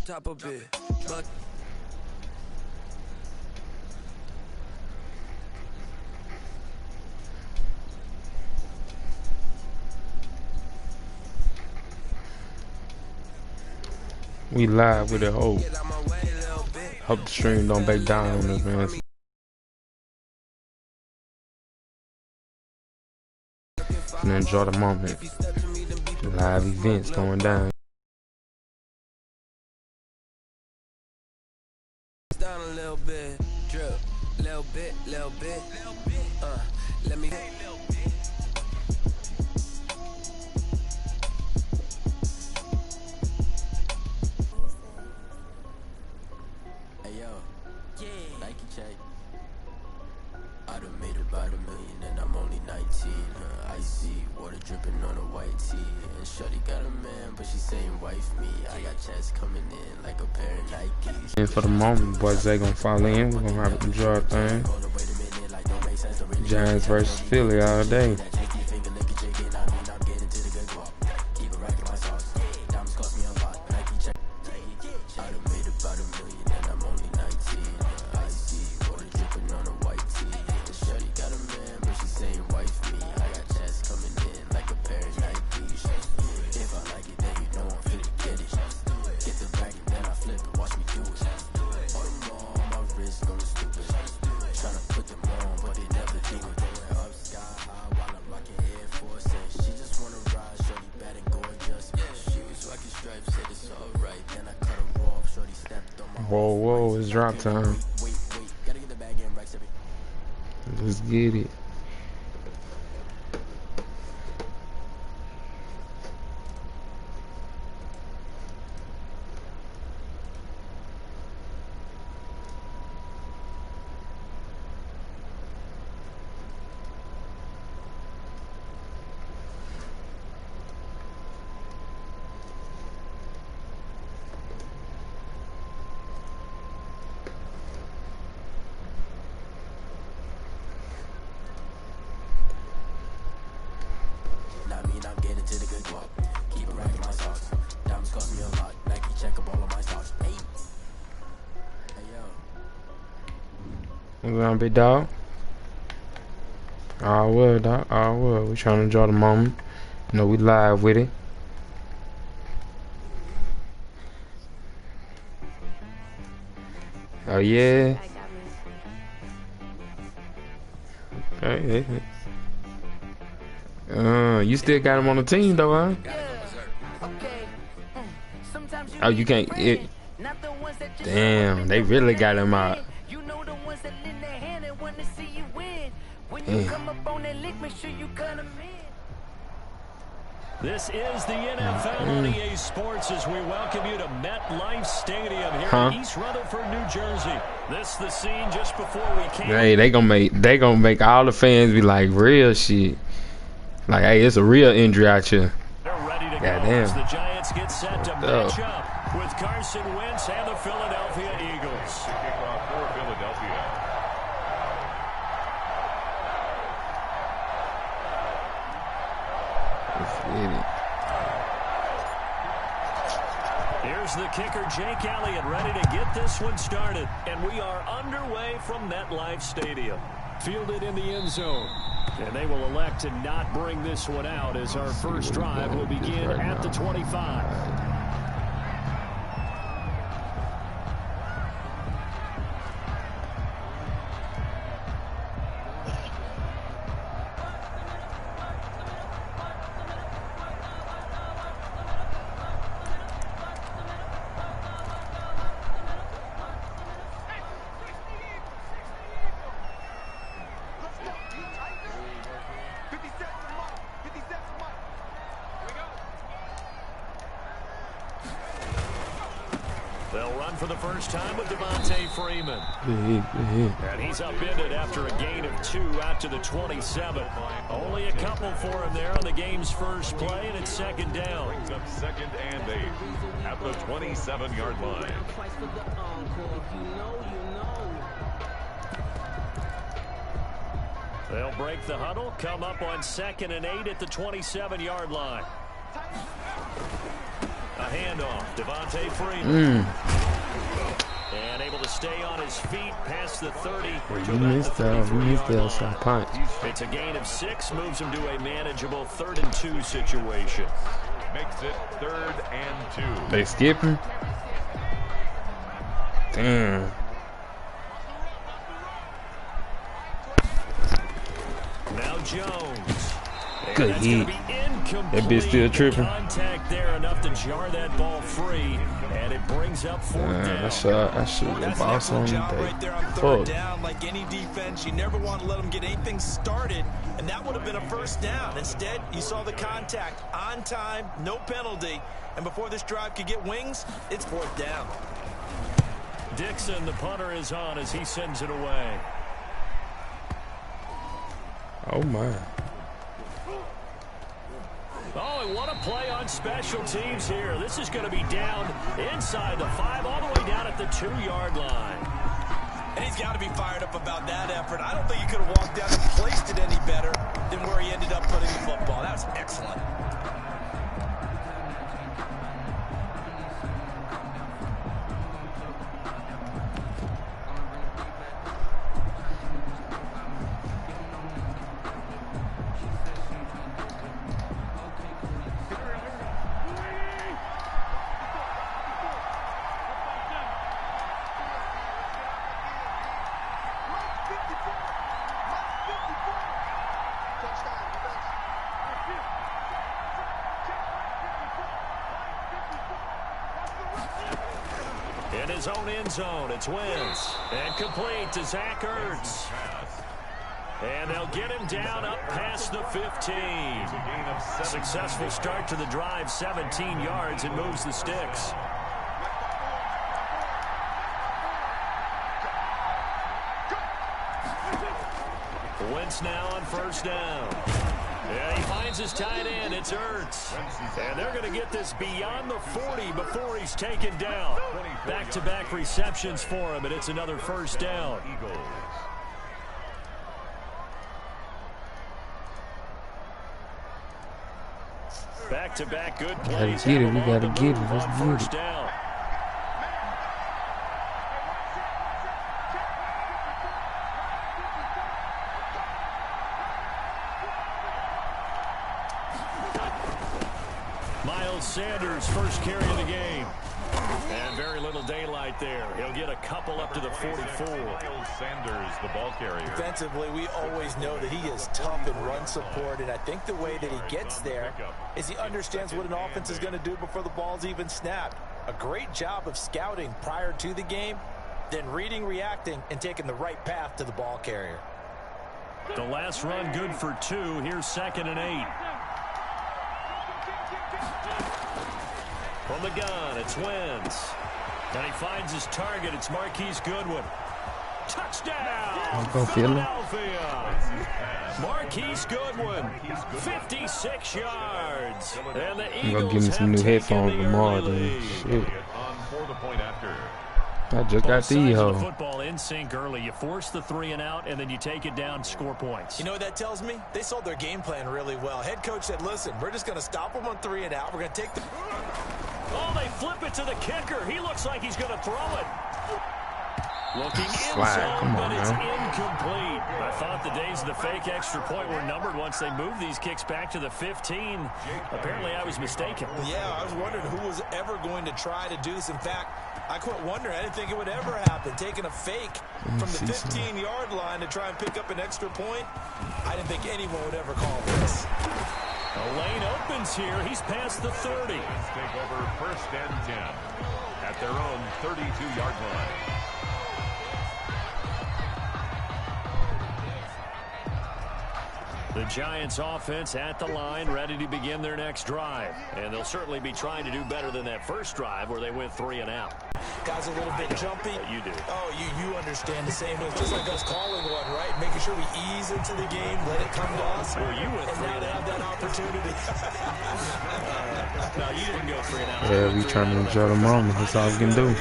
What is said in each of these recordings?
top of it. But we live with it. Hope the stream don't back down on us, man. And enjoy the moment. Live events going down. Down a little bit, drip, little bit, let me. Hey yo, yeah, Nike check. I done made about $1 million and I'm only 19. Icy water dripping on a white tee. And shorty got a man, but she saying wife me. I got checks coming in like a pair of Nikes. And for the moment, boys, they gonna fall in. We're gonna have to enjoy a thing. Giants versus Philly all day. Whoa, it's drop time. Let's get it. What's on, big dog? All well, dog. All well. We trying to enjoy the moment. You know, we live with it. Oh yeah. Hey. You still got him on the team though, huh? Oh, you can't. Damn, they really got him out. This is the NFL on EA Sports as we welcome you to MetLife Stadium here in East Rutherford, New Jersey. This the scene just before we came. Hey, they gonna make all the fans be like real shit. Like, hey, it's a real injury out here. They're ready to go as the Giants get set to match up with Carson Wentz and the Philadelphia Eagles. Kickoff for Philadelphia. Here's the kicker, Jake Elliott, ready to get this one started. And we are underway from MetLife Stadium. Fielded in the end zone. And they will elect to not bring this one out as our first drive will begin at the 25. They'll run for the first time with Devontae Freeman. And he's upended after a gain of 2 out to the 27. Only a couple for him there on the game's first play, and it's second down. Brings up 2nd and 8 at the 27-yard line. They'll break the huddle, come up on 2nd and 8 at the 27-yard line. A handoff. handoff. Devontae Freeman. And able to stay on his feet past the 30. You missed the outside punch. It's a gain of 6, moves him to a manageable 3rd and 2 situation. Makes it 3rd and 2. They skipping? Damn. Now Jones. Good hit. That bitch still tripping. Contact there enough to jar that ball free, and it brings up 4th down. I should have boss on job day. right there on 3rd down. Like any defense, you never want to let them get anything started, and that would have been a 1st down. Instead, you saw the contact on time, no penalty, and before this drive could get wings, it's 4th down. Dixon, the punter, is on as he sends it away. Oh my. Oh, and what a play on special teams here. This is going to be down inside the 5, all the way down at the 2-yard line. And he's got to be fired up about that effort. I don't think he could have walked down and placed it any better than where he ended up putting the football. That was excellent. In his own end zone, it's Wentz. And complete to Zach Ertz. And they'll get him down up past the 15. Successful start to the drive, 17 yards, and moves the sticks. Wentz now on 1st down. Yeah, he finds his tight end. It's Ertz. And they're going to get this beyond the 40 before he's taken down. Back-to-back receptions for him, and it's another 1st down. Back-to-back good plays. We gotta get it. Let's get 1st it. down. Miles Sanders, first carry of the game. And very little daylight there. He'll get a couple up to the 44. Miles Sanders, the ball carrier. Defensively, we always know that he is tough in run support, and I think the way that he gets there is he understands what an offense is going to do before the ball's even snapped. A great job of scouting prior to the game, then reading, reacting, and taking the right path to the ball carrier. The last run good for 2. Here's 2nd and 8. From the gun, it's Wentz. And he finds his target. It's Marquise Goodwin. Touchdown! Go Philadelphia! Marquise Goodwin, 56 yards. And the I'm gonna Eagles give me some new have taken headphones the tomorrow, early dude. lead. Shit. On for the point after. I just Both got sides the of the hoe. football in sync early. You force the 3 and out, and then you take it down, score points. You know what that tells me? They sold their game plan really well. Head coach said, listen, we're just going to stop them on 3 and out. We're going to take the... Oh, they flip it to the kicker. He looks like he's going to throw it. Looking in Slide. zone, Come but on, it's man. incomplete. I thought the days of the fake extra point were numbered once they moved these kicks back to the 15. Apparently, I was mistaken. Yeah, I was wondering who was ever going to try to do this. In fact, I quit wondering. I didn't think it would ever happen. Taking a fake from the 15-yard line to try and pick up an extra point, I didn't think anyone would ever call this. The lane opens here. He's past the 30. Let's take over 1st and 10 at their own 32-yard line. The Giants offense at the line, ready to begin their next drive. And they'll certainly be trying to do better than that first drive where they went 3 and out. Guys a little bit jumpy. You do. Oh, you understand the same. It's just like us calling one, right? Making sure we ease into the game, let it come to us. Well, you went and 3 now and they out. have that opportunity. No, you didn't go 3 and out. Yeah, we trying to enjoy the moment. That's all we can do.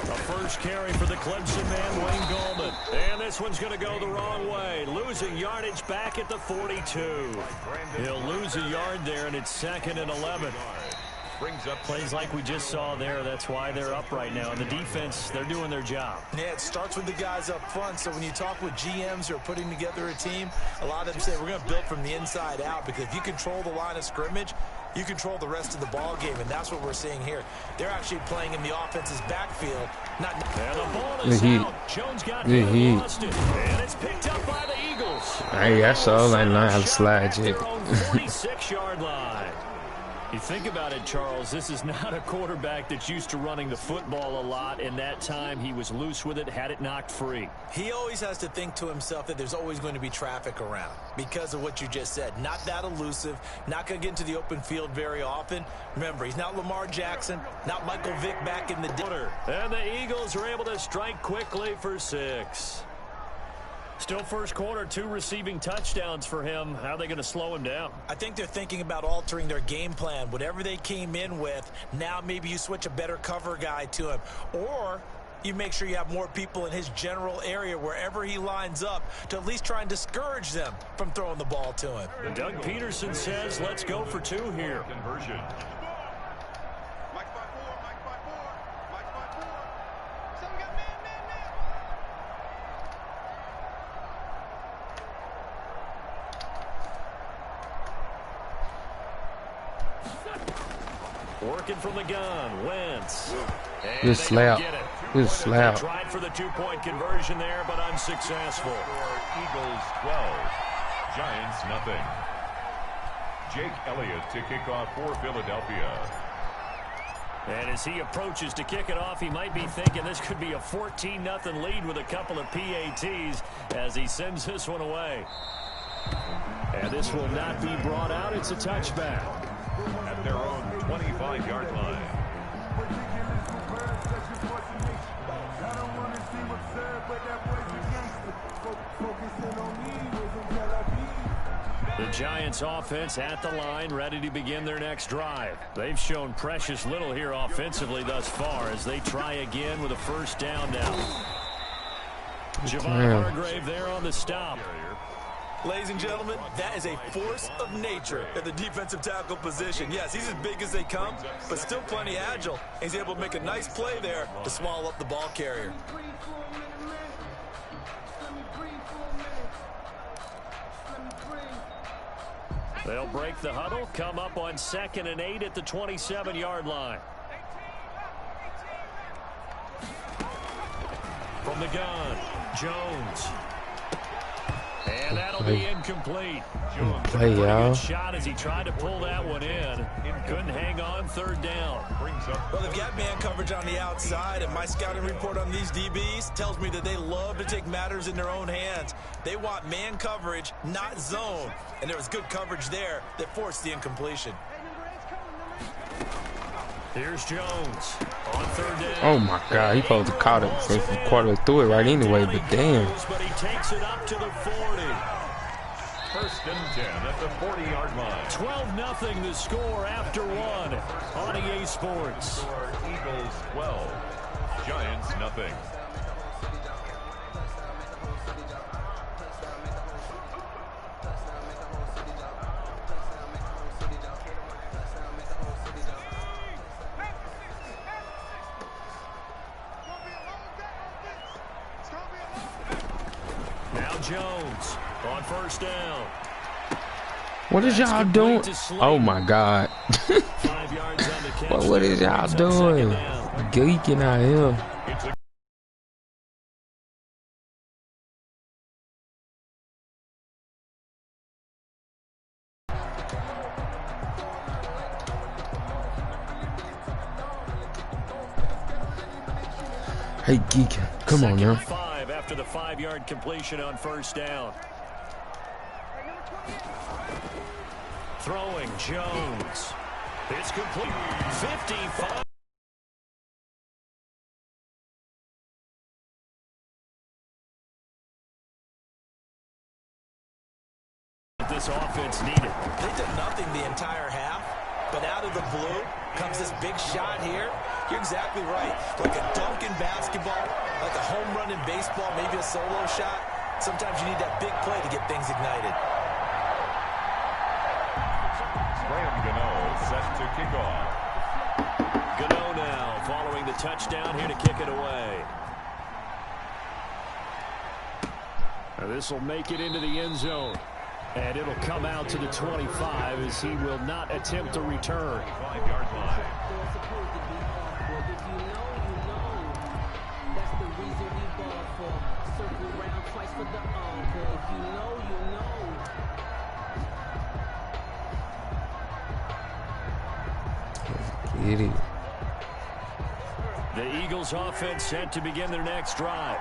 A first carry for the Clemson man, Wayne Gallman. And this one's going to go the wrong way. Losing yardage back at the 42. He'll lose a yard there, and it's 2nd and 11. Brings up plays like we just saw there. That's why they're up right now. And the defense, they're doing their job. Yeah, it starts with the guys up front. So when you talk with GMs who are putting together a team, a lot of them say we're going to build from the inside out, because if you control the line of scrimmage, you control the rest of the ball game, and that's what we're seeing here. They're actually playing in the offense's backfield. And the ball is out. Jones got hit and lost it. And it's picked up by the Eagles. Hey, that's all I know how to slide it. 46-yard line. You think about it, Charles, this is not a quarterback that's used to running the football a lot. In that time, he was loose with it, had it knocked free. He always has to think to himself that there's always going to be traffic around because of what you just said. Not that elusive, not going to get into the open field very often. Remember, he's not Lamar Jackson, not Michael Vick back in the day. And the Eagles are able to strike quickly for 6. Still first quarter, 2 receiving touchdowns for him. How are they going to slow him down? I think they're thinking about altering their game plan. Whatever they came in with, now maybe you switch a better cover guy to him. Or you make sure you have more people in his general area wherever he lines up to at least try and discourage them from throwing the ball to him. Doug Peterson says, let's go for 2 here. Conversion. Working from the gun, Wentz. Good slap. Good slap. Tried for the 2-point conversion there, but unsuccessful. Eagles 12, Giants nothing. Jake Elliott to kick off for Philadelphia. And as he approaches to kick it off, he might be thinking this could be a 14-0 lead with a couple of PATs as he sends this one away. And this will not be brought out. It's a touchback. At their own 25-yard line. The Giants offense at the line, ready to begin their next drive. They've shown precious little here offensively thus far as they try again with a first down now. Javon Hargrave there on the stop. Ladies and gentlemen, that is a force of nature at the defensive tackle position. Yes, he's as big as they come, but still plenty agile. He's able to make a nice play there to swallow up the ball carrier. They'll break the huddle, come up on 2nd and 8 at the 27-yard line. From the gun, Jones. And that'll be incomplete. Hey, y'all. Good shot as he tried to pull that one in. Couldn't hang on, 3rd down. Well, they've got man coverage on the outside, and my scouting report on these DBs tells me that they love to take matters in their own hands. They want man coverage, not zone. And there was good coverage there that forced the incompletion. Here's Jones on 3rd down. Oh my God, he supposed to caught it for quarter through it right anyway, but damn. But he takes it up to the 40. 1st and 10 at the 40-yard line. 12-0 the score after 1 on EA Sports. Eagles 12, Giants nothing. Jones on 1st down. What is y'all doing? Oh my God. What is y'all doing? Geeking out here. Hey, geeking. Come on now. After the 5-yard completion on 1st down. Throwing Jones. It's complete. 55. This offense needed. They did nothing the entire half, but out of the blue comes this big shot here. You're exactly right. Like a dunk in basketball, like a home run in baseball, maybe a solo shot. Sometimes you need that big play to get things ignited. Graham Gano set to kick off. Gano now following the touchdown here to kick it away. Now this will make it into the end zone. And it'll come out to the 25 as he will not attempt to return. 5-yard line. Idiot. The Eagles offense set to begin their next drive.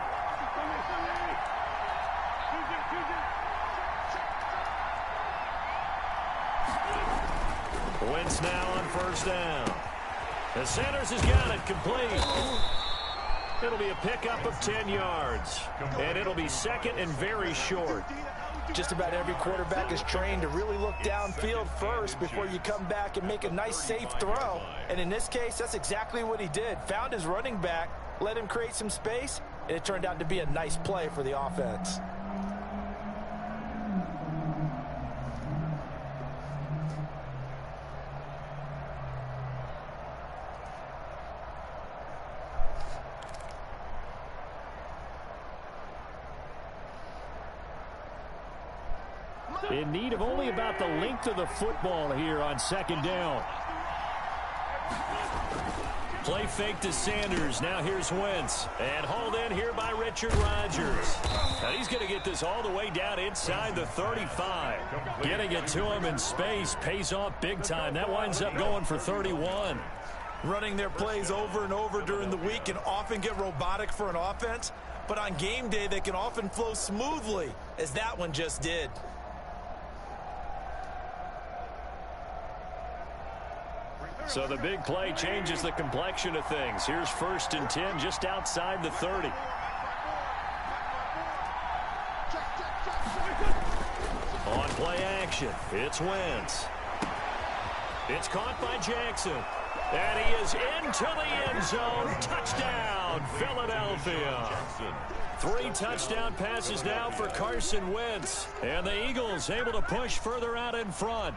Wentz now on first down. The Sanders has got it complete. It'll be a pickup of 10 yards. And it'll be second and very short. Just about every quarterback is trained to really look downfield first before you come back and make a nice, safe throw. And in this case, that's exactly what he did. Found his running back, let him create some space, and it turned out to be a nice play for the offense. In need of only about the length of the football here on second down. Play fake to Sanders. Now here's Wentz. And hauled in here by Richard Rodgers. And he's going to get this all the way down inside the 35. Getting it to him in space pays off big time. That winds up going for 31. Running their plays over and over during the week can often get robotic for an offense. But on game day, they can often flow smoothly, as that one just did. So the big play changes the complexion of things. Here's 1st and 10 just outside the 30. On play action, it's Wentz. It's caught by Jackson. And he is into the end zone. Touchdown, Philadelphia. 3 touchdown passes now for Carson Wentz. And the Eagles able to push further out in front.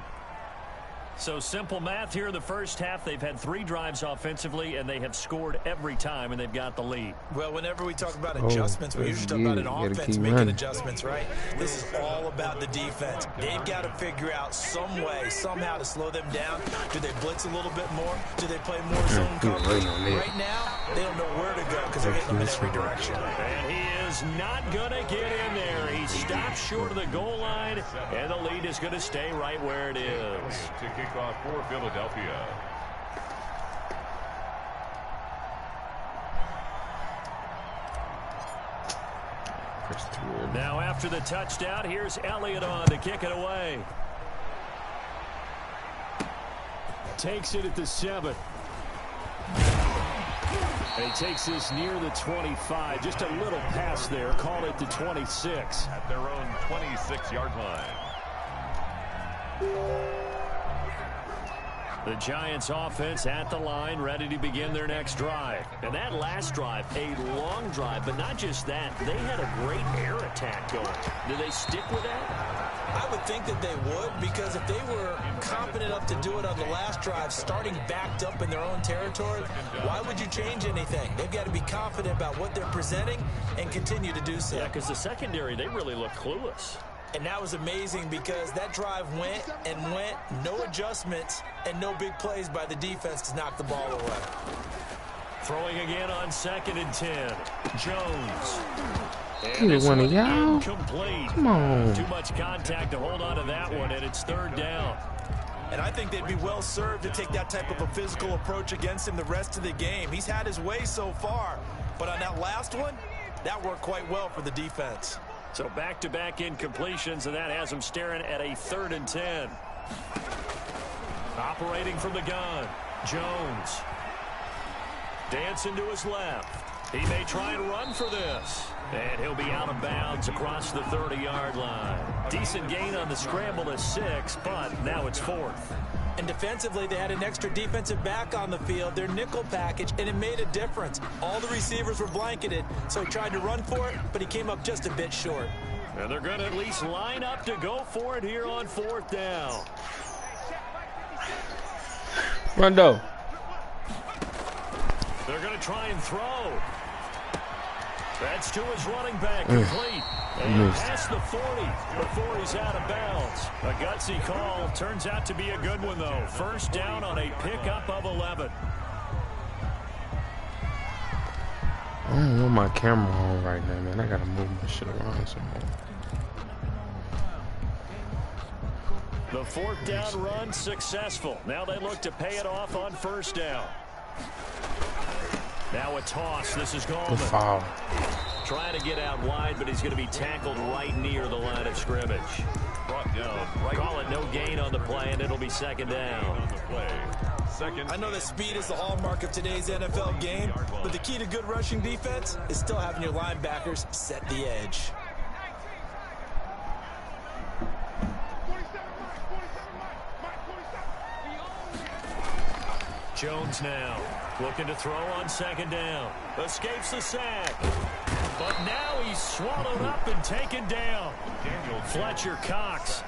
So simple math here in the first half. They've had 3 drives offensively, and they have scored every time, and they've got the lead. Well, whenever we talk about adjustments, we usually talk about an offense making adjustments, right? This is all about the defense. They've got to figure out some way, somehow to slow them down. Do they blitz a little bit more? Do they play more zone coverage? Right now, they don't know where to go because they're hitting them in every direction. And he is not going to get in there. He stops short of the goal line, and the lead is going to stay right where it is. To kick off for Philadelphia. Now after the touchdown, here's Elliott on to kick it away. Takes it at the 7. He takes this near the 25. Just a little pass there. Call it the 26. At their own 26-yard line. The Giants offense at the line, ready to begin their next drive. And that last drive, a long drive, but not just that. They had a great air attack going. Do they stick with that? I would think that they would, because if they were confident enough to do it on the last drive, starting backed up in their own territory, why would you change anything? They've got to be confident about what they're presenting and continue to do so. Yeah, because the secondary, they really look clueless. And that was amazing because that drive went and went, no adjustments, and no big plays by the defense to knock the ball away. Throwing again on 2nd and 10. Jones. Get it, one of y'all. Incomplete. Come on. Too much contact to hold on to that one, and it's 3rd down. And I think they'd be well served to take that type of a physical approach against him the rest of the game. He's had his way so far, but on that last one, that worked quite well for the defense. So back-to-back incompletions, and that has him staring at a 3rd and 10. Operating from the gun, Jones. Dancing to his left. He may try and run for this. And he'll be out of bounds across the 30-yard line. Decent gain on the scramble to 6, but now it's 4th. And defensively, they had an extra defensive back on the field, their nickel package, and it made a difference. All the receivers were blanketed, so he tried to run for it, but he came up just a bit short. And they're going to at least line up to go for it here on 4th down. Rondo. They're going to try and throw. That's to his running back, complete. And past the 40 before he's out of bounds. A gutsy call. Turns out to be a good one, though. 1st down on a pickup of 11. I don't want my camera on right now, man. I got to move my shit around some more. The 4th down run successful. Now they look to pay it off on 1st down. Now a toss. This is Gallman. Good foul. Trying to get out wide, but he's going to be tackled right near the line of scrimmage. Brought down. Call it no gain on the play, and it'll be 2nd down. On the play. I know that speed is the hallmark of today's NFL game, but the key to good rushing defense is still having your linebackers set the edge. Jones now looking to throw on 2nd down. Escapes the sack. But now he's swallowed up and taken down. Fletcher Cox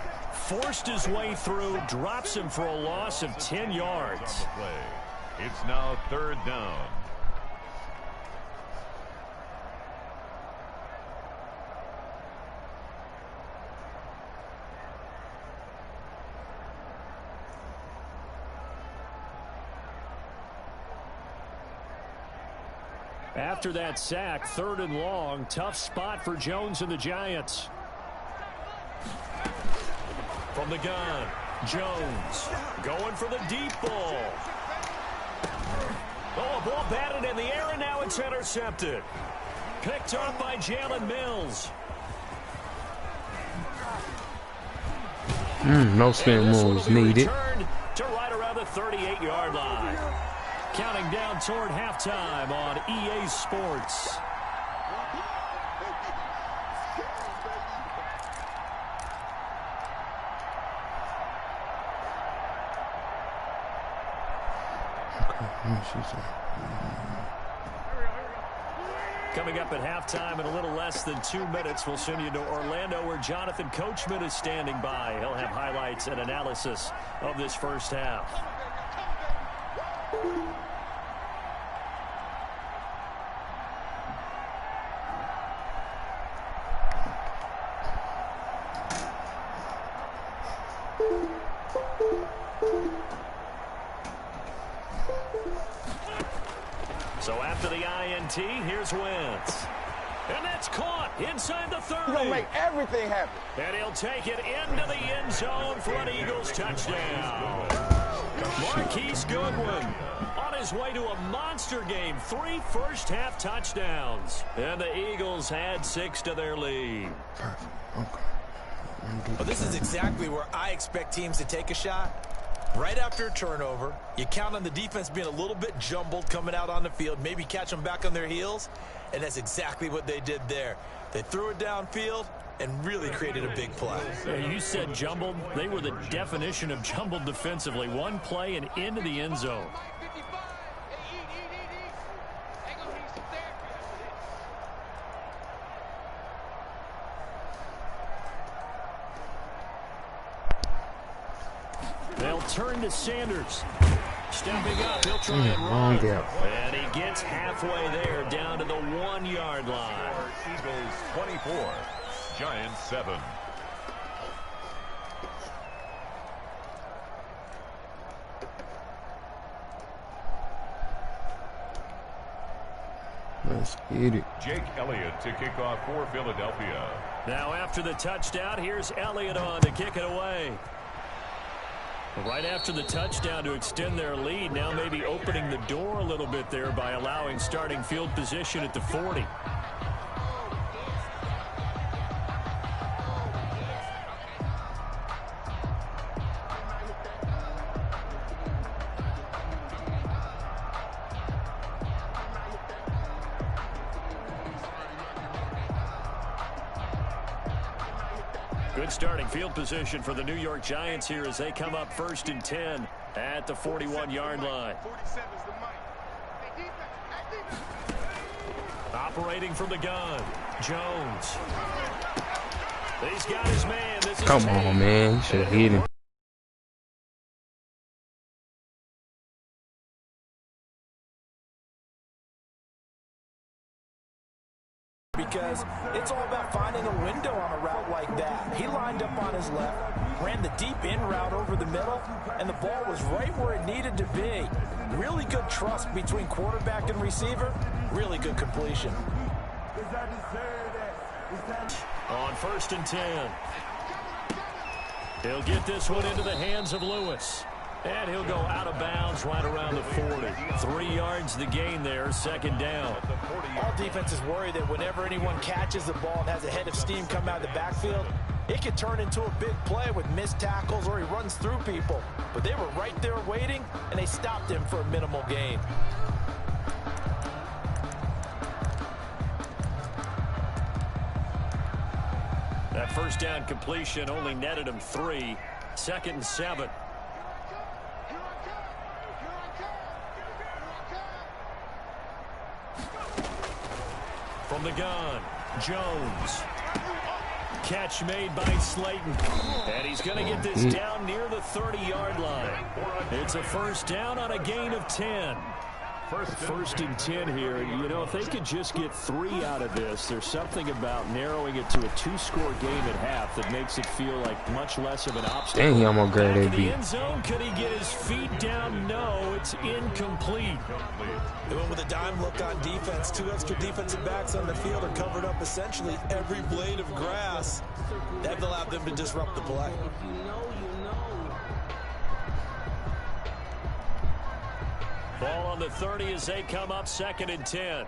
forced his way through, drops him for a loss of 10 yards. It's now 3rd down. After that sack, 3rd and long. Tough spot for Jones and the Giants. From the gun, Jones going for the deep ball. Oh, a ball batted in the air, and now it's intercepted. Picked up by Jalen Mills. No spin moves needed. To right around the 38-yard line. Counting down toward halftime on EA Sports. Coming up at halftime in a little less than 2 minutes, we'll send you to Orlando where Jonathan Coachman is standing by. He'll have highlights and analysis of this first half. So after the INT, here's Wentz. And that's caught inside the 30. He's going to make everything happen. And he'll take it into the end zone for an Eagles touchdown. Marquise Goodwin on his way to a monster game. 3 first-half touchdowns. And the Eagles add 6 to their lead. Perfect. Okay. Well, this is exactly where I expect teams to take a shot. Right after a turnover, you count on the defense being a little bit jumbled coming out on the field, maybe catch them back on their heels, and that's exactly what they did there. They threw it downfield and really created a big play. Yeah, you said jumbled. They were the definition of jumbled defensively. One play and into the end zone. They'll turn to Sanders. Stepping up, he'll try and run. And he gets halfway there, down to the 1-yard line. Eagles 24, Giants 7. Let's get it. Jake Elliott to kick off for Philadelphia. Now after the touchdown, here's Elliott on to kick it away. Right after the touchdown to extend their lead, now maybe opening the door a little bit there by allowing starting field position at the 40. Good starting field position for the New York Giants here as they come up 1st and 10 at the 41-yard line. Operating from the gun, Jones. He's got his man. This is Come on, man. You should have hit him. Because it's all about finding a window on a route like that. He lined up on his left, ran the deep in route over the middle, and the ball was right where it needed to be. Really good trust between quarterback and receiver. Really good completion. On 1st and 10. He'll get this one into the hands of Lewis. And he'll go out of bounds right around the 40. 3 yards the gain there, 2nd down. All defenses worry that whenever anyone catches the ball and has a head of steam come out of the backfield, it could turn into a big play with missed tackles or he runs through people. But they were right there waiting, and they stopped him for a minimal gain. That 1st down completion only netted him 3. 2nd and 7. From the gun, Jones. Catch made by Slayton. And he's going to get this down near the 30-yard line. It's a 1st down on a gain of 10. 1st and 10 here. You know, if they could just get 3 out of this, there's something about narrowing it to a 2-score game at half that makes it feel like much less of an obstacle. Dang, he almost got Back that in the beat. end zone, could he get his feet down? No, it's incomplete. They went with a dime look on defense. 2 extra defensive backs on the field are covered up essentially every blade of grass. That allowed them to disrupt the play. Ball on the 30 as they come up 2nd and 10.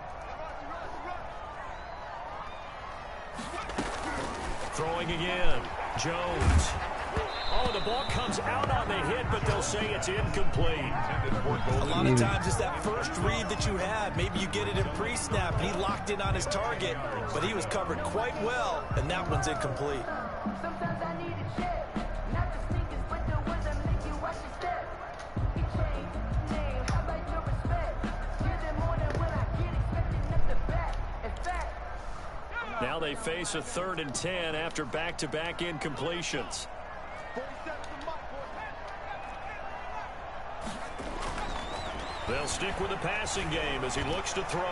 Throwing again. Jones. Oh, the ball comes out on the hit, but they'll say it's incomplete. A lot of times it's that first read that you have. Maybe you get it in pre-snap. He locked in on his target, but he was covered quite well, and that one's incomplete. Sometimes I need a check, not the sneakers, but the ones that make you watch your step. He changed name, how about your respect? You're the more than when I get expecting at the back. In fact, Now they face a 3rd and 10 after back-to-back incompletions. They'll stick with the passing game as he looks to throw.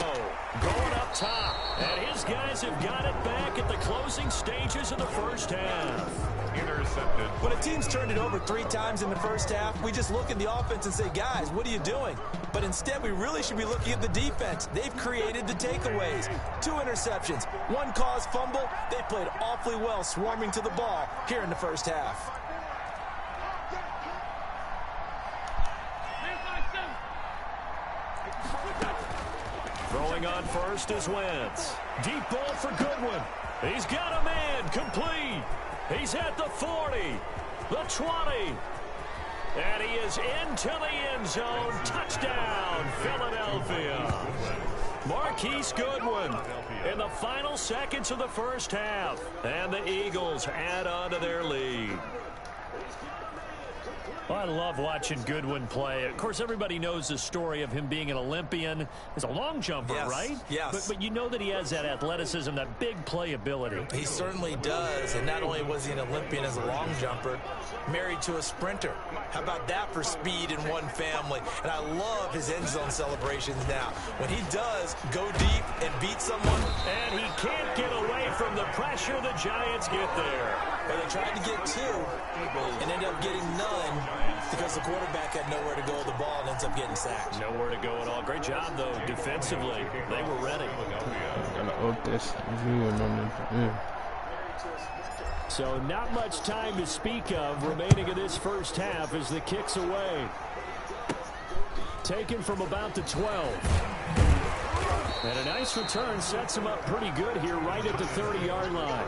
Going up top. And his guys have got it back at the closing stages of the 1st half. Intercepted. When a team's turned it over 3 times in the first half, we just look at the offense and say, guys, what are you doing? But instead, we really should be looking at the defense. They've created the takeaways. 2 interceptions, 1 caused fumble. They played awfully well swarming to the ball here in the first half. Throwing on first is Wentz. Deep ball for Goodwin. He's got a man. Complete. He's at the 40. The 20. And he is into the end zone. Touchdown, Philadelphia. Marquise Goodwin in the final seconds of the first half. And the Eagles add on to their lead. Well, I love watching Goodwin play. Of course, everybody knows the story of him being an Olympian. He's a long jumper, Yes, right? yes. But you know that he has that athleticism, that big playability. He certainly does, and not only was he an Olympian as a long jumper, married to a sprinter. How about that for speed in one family? And I love his end zone celebrations now. When he does go deep and beat someone. And he can't get away from the pressure the Giants get there. But they tried to get 2 and ended up getting none because the quarterback had nowhere to go with the ball and ends up getting sacked. Nowhere to go at all. Great job, though, defensively. They were ready. So not much time to speak of remaining in this first half as the kick's away. Taken from about the 12. And a nice return sets them up pretty good here right at the 30-yard line.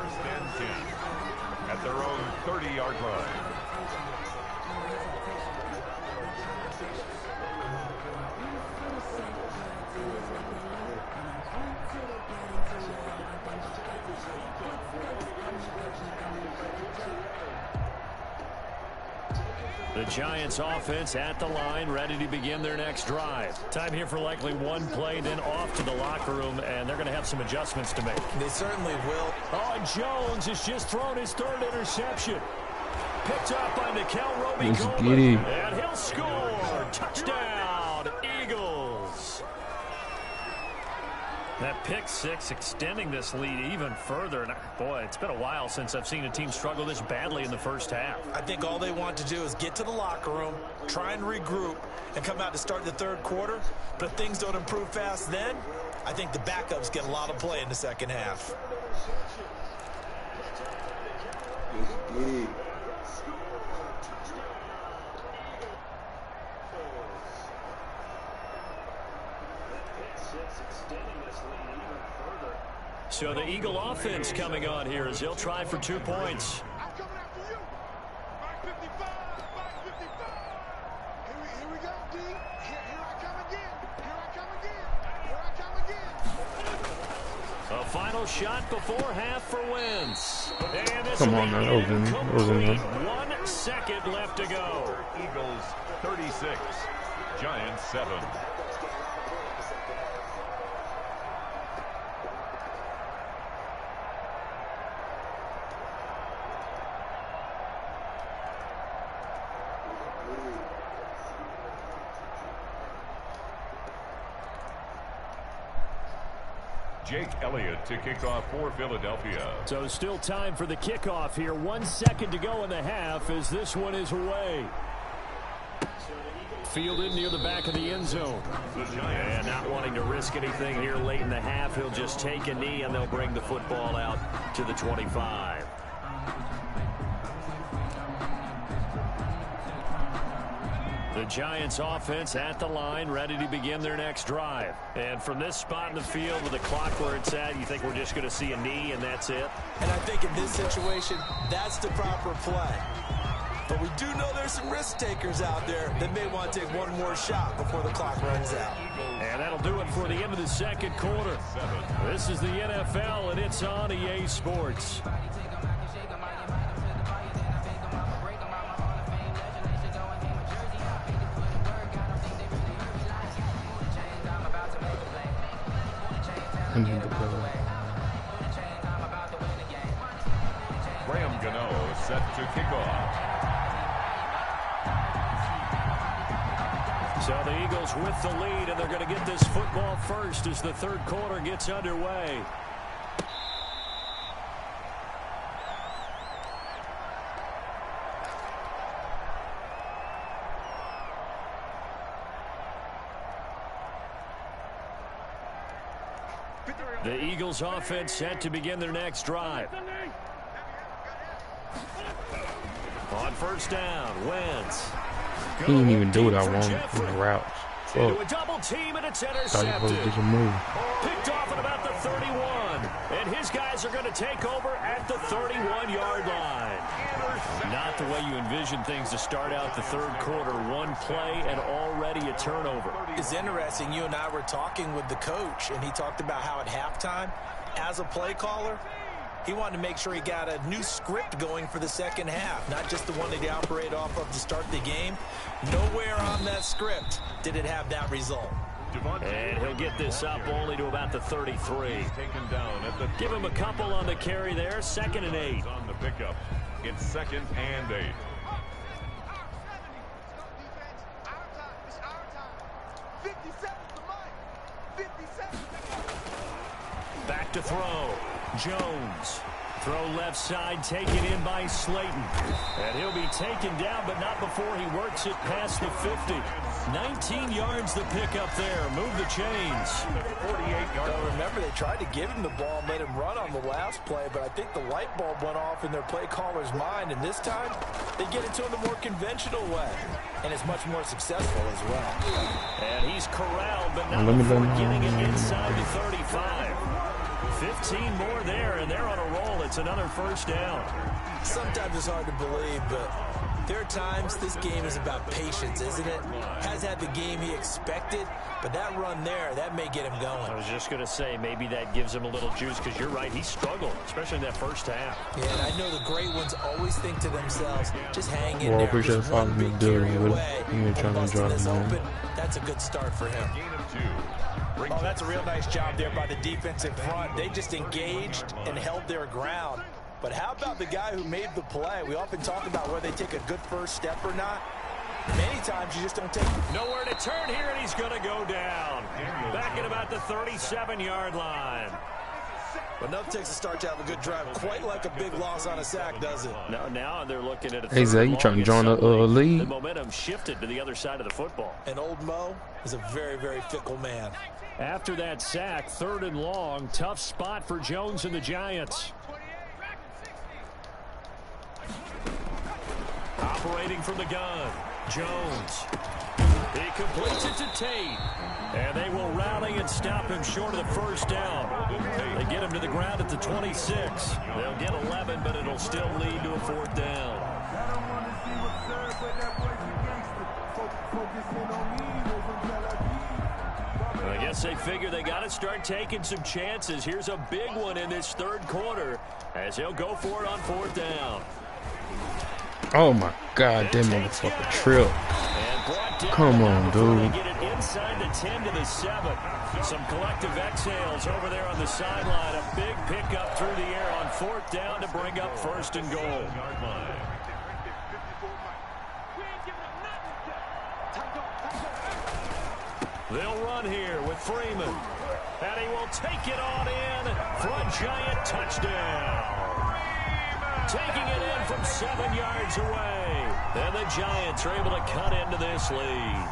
At their own 30-yard line. The Giants offense at the line, ready to begin their next drive. Time here for likely one play, then off to the locker room, and they're going to have some adjustments to make. They certainly will. Oh, and Jones has just thrown his third interception. Picked up by Nickel Roby-Coleman, and he'll score. Touchdown, Eagles. That pick six extending this lead even further. And boy, it's been a while since I've seen a team struggle this badly in the first half. I think all they want to do is get to the locker room, try and regroup, and come out to start the third quarter. But if things don't improve fast then, I think the backups get a lot of play in the second half. So the Eagle offense coming on here as they'll try for 2 points. I'm coming after you. 555, 555. Here we go, D. Here I come again. Here I come again. Here I come again. A final shot before half for Wentz. And this Come on, man. That was in there. 1 second left to go. Eagles 36, Giants 7. Jake Elliott to kick off for Philadelphia. So still time for the kickoff here. 1 second to go in the half as this one is away. Fielded near the back of the end zone. And not wanting to risk anything here late in the half, he'll just take a knee and they'll bring the football out to the 25. The Giants offense at the line, ready to begin their next drive. And from this spot in the field with the clock where it's at, you think we're just going to see a knee and that's it? And I think in this situation, that's the proper play. But we do know there's some risk takers out there that may want to take one more shot before the clock runs out. And that'll do it for the end of the second quarter. This is the NFL, and it's on EA Sports. Graham Gano set to kick off. So the Eagles with the lead, and they're going to get this football first as the third quarter gets underway. The Eagles offense set to begin their next drive. On first down, Wentz. He didn't even do what I wanted in the routes. Into a double team, and it's intercepted. Picked off at about the 31. And his guys are going to take over at the 31-yard line. Not the way you envision things to start out the third quarter. One play and already a turnover. It's interesting. You and I were talking with the coach, and he talked about how at halftime, as a play caller, he wanted to make sure he got a new script going for the second half, not just the one that he operated off of to start the game. Nowhere on that script did it have that result. And he'll get this up only to about the 33. Give him a couple on the carry there. 2nd and 8. On the pickup. It's 2nd and 8. Back to throw. Jones. Throw left side, taken in by Slayton. And he'll be taken down, but not before he works it past the 50. 19 yards the pick up there. Move the chains. 48-yard. Remember, they tried to give him the ball and let him run on the last play, but I think the light bulb went off in their play caller's mind, and this time they get it to him the more conventional way, and it's much more successful as well. And he's corralled, but not before getting it inside the 35. 15 more there, and they're on a roll. It's another first down. Sometimes it's hard to believe, but There are times this game is about patience, isn't it? Has had the game he expected, but that run there, that may get him going. I was just going to say, maybe that gives him a little juice, because you're right, he struggled, especially in that first half. Yeah, and I know the great ones always think to themselves, just hang in Well, I there. appreciate Just following one me big doing carry it. away You ain't trying and to busting drop this me, man. open. That's a good start for him. Gain of 2. Oh, that's a real nice job there by the defensive front. They just engaged and held their ground. But how about the guy who made the play? We often talk about whether they take a good first step or not. Many times you just don't take it. Nowhere to turn here, and he's going to go down. Back at about the 37-yard line. But nothing takes a start to have a good drive. Quite like a big loss on a sack, does it? Now they're looking at a Hey, Zay, you trying to join the league? The momentum shifted to the other side of the football. And old Mo is a very, very fickle man. After that sack, 3rd and long, tough spot for Jones and the Giants. Operating from the gun, Jones. He completes it to Tate. And they will rally and stop him short of the first down. They get him to the ground at the 26. They'll get 11, but it'll still lead to a 4th down. I guess they figure they got to start taking some chances. Here's a big one in this 3rd quarter as he'll go for it on 4th down. Oh my God, that motherfucker trip. Come on, dude. Get it inside the 10 to the 7. Some collective exhales over there on the sideline. A big pickup through the air on 4th down to bring up 1st and goal. They'll run here with Freeman. And he will take it on in for a Giant touchdown. Taking it in from 7 yards away. And the Giants are able to cut into this lead.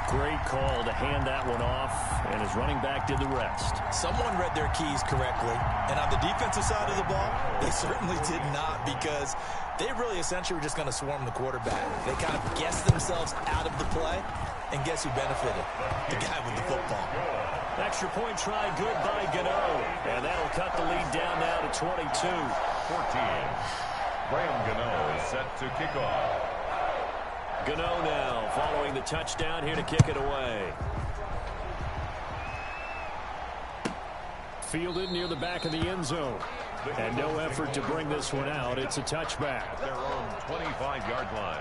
Great call to hand that one off, and his running back did the rest. Someone read their keys correctly, and on the defensive side of the ball, they certainly did not, because they really essentially were just going to swarm the quarterback. They kind of guessed themselves out of the play, and guess who benefited? The guy with the football. Extra point try good by Gano, and that'll cut the lead down now to 22. 14. Graham Gano is set to kick off. Gano now following the touchdown here to kick it away. Fielded near the back of the end zone. And no effort to bring this one out. It's a touchback. Their own 25-yard line.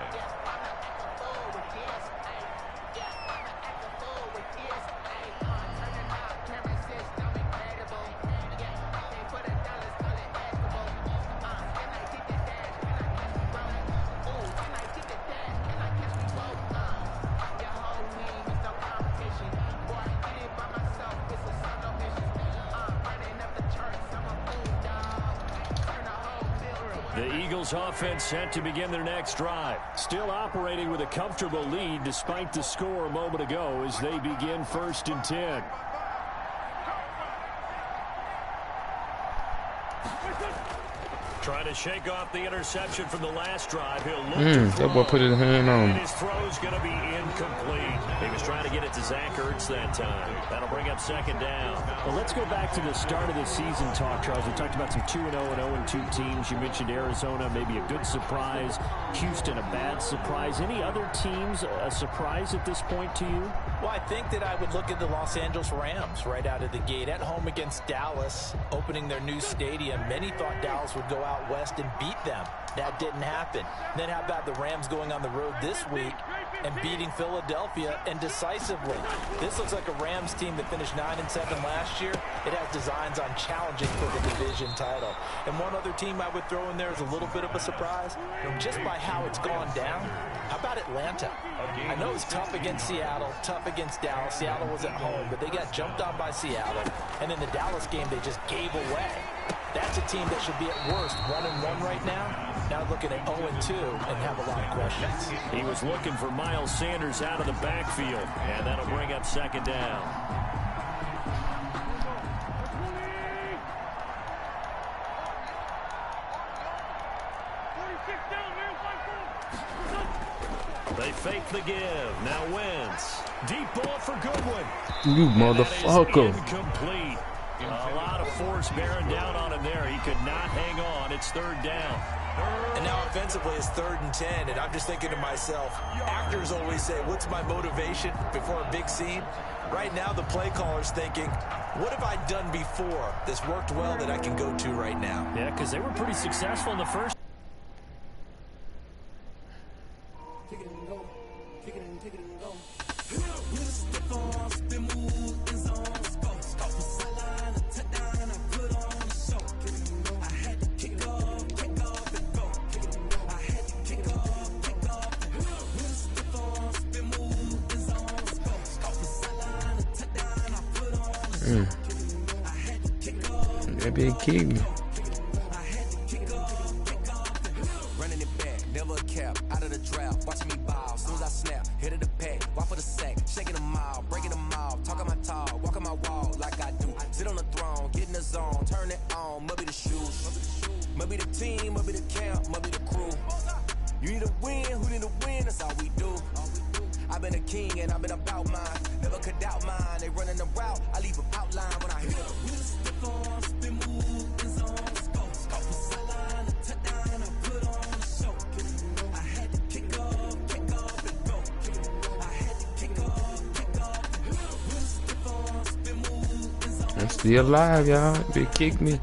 Offense set to begin their next drive. Still operating with a comfortable lead despite the score a moment ago as they begin 1st and 10. Trying to shake off the interception from the last drive. He'll look to throw. That boy put his hand on And him. his throw's going to be incomplete. He was trying to get it to Zach Ertz that time. That'll bring up 2nd down. Well, let's go back to the start of the season talk, Charles. We talked about some 2-0 and 0-2 teams. You mentioned Arizona, maybe a good surprise. Houston, a bad surprise. Any other teams a surprise at this point to you? Well, I think that I would look at the Los Angeles Rams right out of the gate. At home against Dallas, opening their new stadium. Many thought Dallas would go out west and beat them. That didn't happen. Then how about the Rams going on the road this week and beating Philadelphia, and decisively? This looks like a Rams team that finished 9-7 last year. It has designs on challenging for the division title. And one other team I would throw in there is a little bit of a surprise, just by how it's gone down. How about Atlanta? I know it's tough against Seattle, tough against Dallas. Seattle was at home, but they got jumped on by Seattle. And in the Dallas game, they just gave away. That's a team that should be at worst 1-1 right now. Now looking at 0-2 and have a lot of questions. He was looking for Miles Sanders out of the backfield, and that'll bring up 2nd down. They fake the give. Now Wentz. Deep ball for Goodwin. You motherfucker. Incomplete. A lot of force bearing down on him there. He could not hang on. It's third down. And now offensively it's 3rd and 10, and I'm just thinking to myself, actors always say, what's my motivation before a big scene? Right now the play caller's thinking, what have I done before that's worked well that I can go to right now? Yeah, because they were pretty successful in the first. That big kick me. Running it back, never a cap, out of the draft, watching me ball, as soon as I snap, hit of the pack, walk for the sack, shaking them all, breaking them all, talking my tall, walking my wall like I do, sit on the throne, get in the zone, turn it on, must be the shoes, must be the team, must be the camp, must be the crew, you need a win, who need a win, that's all we do. I've been a king and I've been about mine, never could doubt mine, they running the route, I leave them outline when I hit them. I'm still alive, y'all. Big kick me.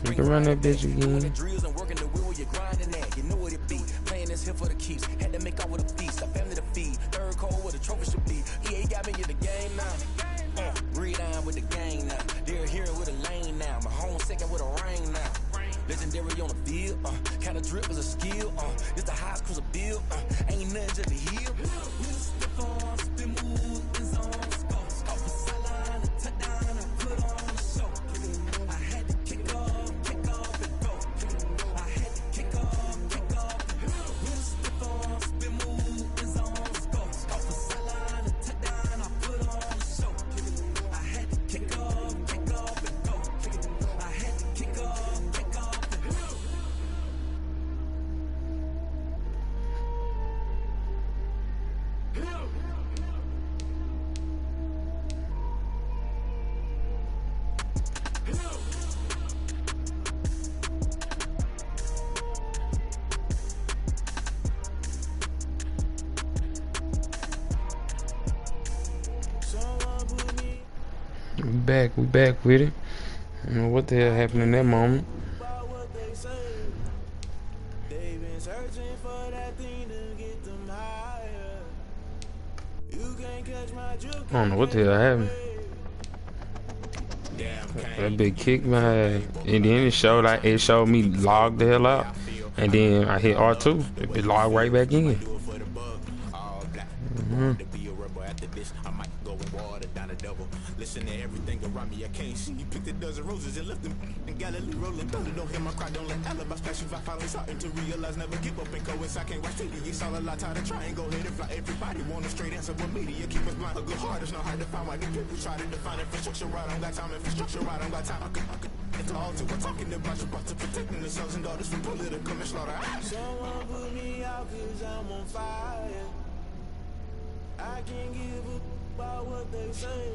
We can run that bitch again. You know what it be. Playing this here for the keeps. Had to make out with a feast. A family to feed. Third cold where the trophy should be. EA got me in the game now. Breed on with the gang now. They're here with a lane now. My home second with a rain now. Legendary on the field. Kind of drip is a skill. It's the highest cruiser bill. Ain't nothing just a hill. We back with it. I don't know what the hell happened in that moment. I don't know what the hell happened. That big kick my ass. And then it showed me log the hell out. And then I hit R2. It logged right back in. Listen to everything around me, I can't see. You picked a dozen roses and left them in Galilee rolling thunder. Don't hear my cry, don't let alibis flash. If I finally starting to realize, never give up and coincide. Can't watch TV, it's all a lot, tired of trying. Go ahead and fly. Everybody want a straight answer, but media keep us blind. A good heart is not hard to find. Why these people try to define infrastructure right? I don't got time, infrastructure right, I don't got time. I could into all to we're talking about you, about to protecting the sons and daughters from political and slaughter. Someone put me out cause I'm on fire. I can't give a about what they say.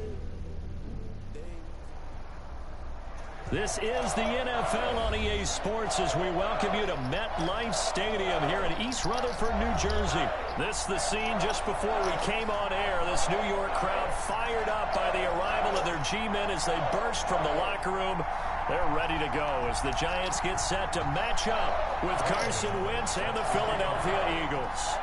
This is the NFL on EA Sports as we welcome you to MetLife Stadium here in East Rutherford, New Jersey. This is the scene just before we came on air. This New York crowd fired up by the arrival of their G-men as they burst from the locker room. They're ready to go as the Giants get set to match up with Carson Wentz and the Philadelphia Eagles.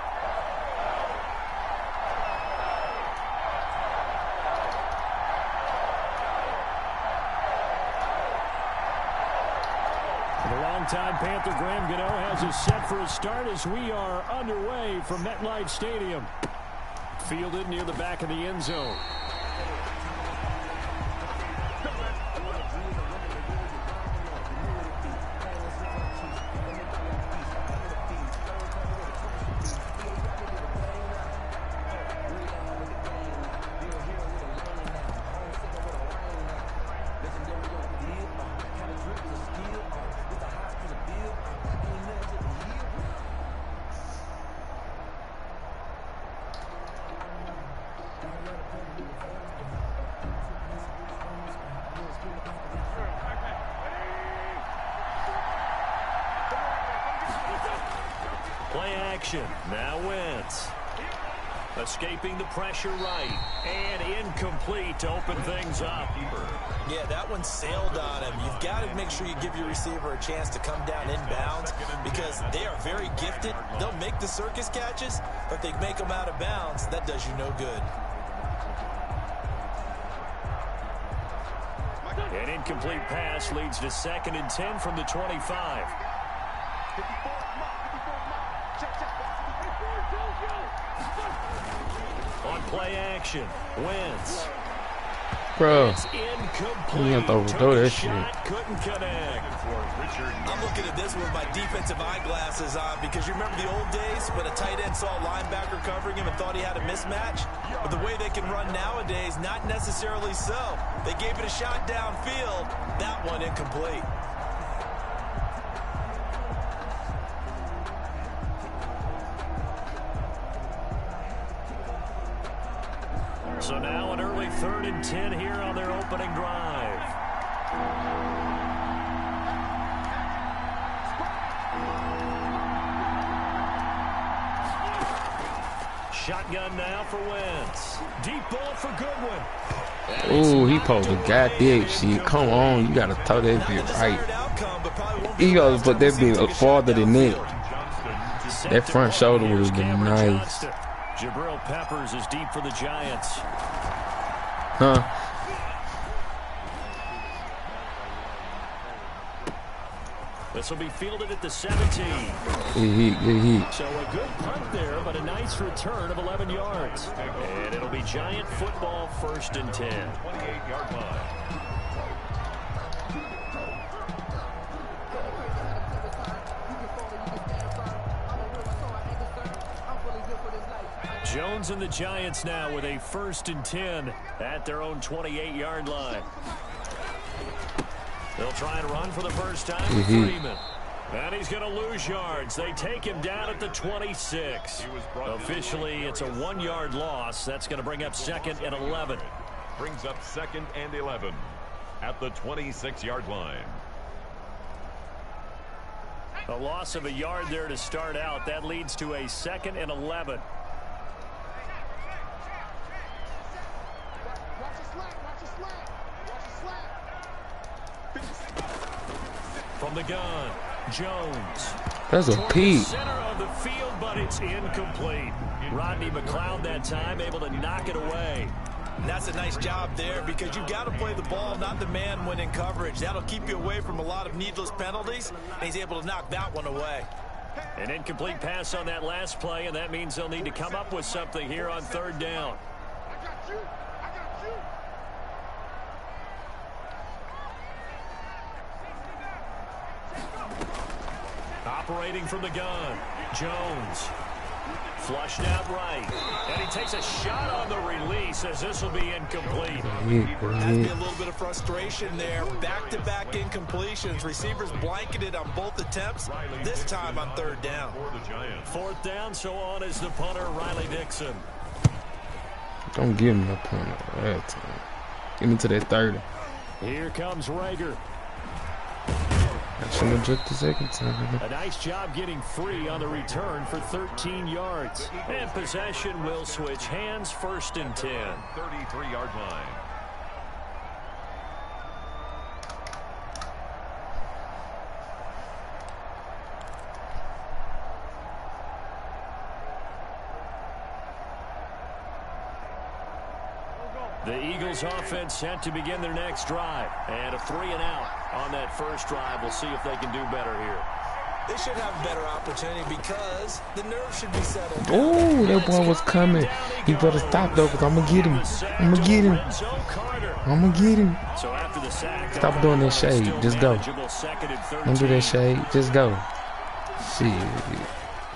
Longtime Panther Graham Gano has us set for a start as we are underway from MetLife Stadium. Fielded near the back of the end zone. Play action. Now Wentz. Escaping the pressure right. And incomplete to open things up. Yeah, that one sailed on him. You've got to make sure you give your receiver a chance to come down inbounds because they are very gifted. They'll make the circus catches, but if they make them out of bounds, that does you no good. An incomplete pass leads to 2nd and 10 from the 25. On play action, Wentz. Bro, It's incomplete. you gonna throw that shit. Couldn't connect. I'm looking at this with my defensive eyeglasses on because you remember the old days when a tight end saw a linebacker covering him and thought he had a mismatch? But the way they can run nowadays, not necessarily so. They gave it a shot downfield. That one incomplete. So now an early 3rd and 10 here on their opening drive. Shotgun now for Wentz. Deep ball for Goodwin. Ooh, he supposed to got that shit. Come on, you gotta throw that bit right. He gotta put that bit farther than that. That front shoulder would have been nice. Jabril Peppers is deep for the Giants. Huh? This will be fielded at the 17. He. So a good punt there, but a nice return of 11 yards. And it'll be Giant football 1st and 10. 28-yard line. Jones and the Giants now with a 1st and 10 at their own 28-yard line. They'll try and run for the first time with Freeman. And he's going to lose yards. They take him down at the 26. Officially, it's a 1-yard loss. That's going to bring up 2nd and 11. Brings up 2nd and 11 at the 26-yard line. A loss of a yard there to start out. That leads to a 2nd and 11. From the gun, Jones. That's a peak. Center of the field, but it's incomplete. Rodney McLeod that time able to knock it away. And that's a nice job there because you've got to play the ball, not the man when in coverage. That'll keep you away from a lot of needless penalties, and he's able to knock that one away. An incomplete pass on that last play, and that means they'll need to come up with something here on 3rd down. I got you. Operating from the gun, Jones. Flushed out right. And he takes a shot on the release as this will be incomplete. Has to be a little bit of frustration there. Back-to-back incompletions. Receivers blanketed on both attempts, this time on 3rd down. 4th down, so on is the punter, Riley Dixon. Don't give me a punter that time. Give me to that 30. Here comes Rager. I should have jerked the 2nd time. A nice job getting free on the return for 13 yards. And possession will switch hands, 1st and 10. 33-yard line. The Eagles offense set to begin their next drive. And a 3-and-out on that first drive. We'll see if they can do better here. They should have a better opportunity because the nerves should be settled. Oh, that boy was coming. He better stop though, because I'm going to get him. I'm going to get him. I'm going to get him. So after the sack, Stop doing that shade. Just go. Don't do that shade. Just go. Shit.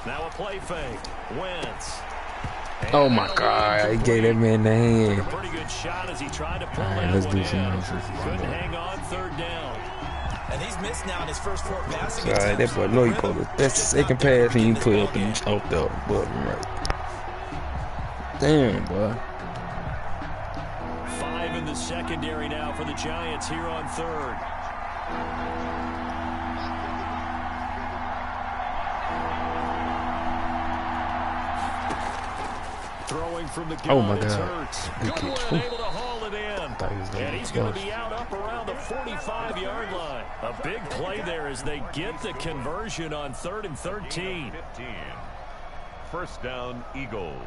Now a play fake. Wentz. Oh my God, he gave that man the hand. Pretty good shot as he tried to pull Alright, that let's one do in. some more. Couldn't hang on 3rd down. And he's missed now in his first 4 passing Alright, attempts. that boy know he pulled it. That's the 2nd pass and you put up and you choked up. But right. Damn, boy. 5 in the secondary now for the Giants here on 3rd. Throwing from the gun. Oh, my It's God. Hurts. Good Good catch. one, able to haul it in. And he's going to Close. be out up around the 45-yard line. A big play there as they get the conversion on 3rd and 13. 15. First down, Eagles.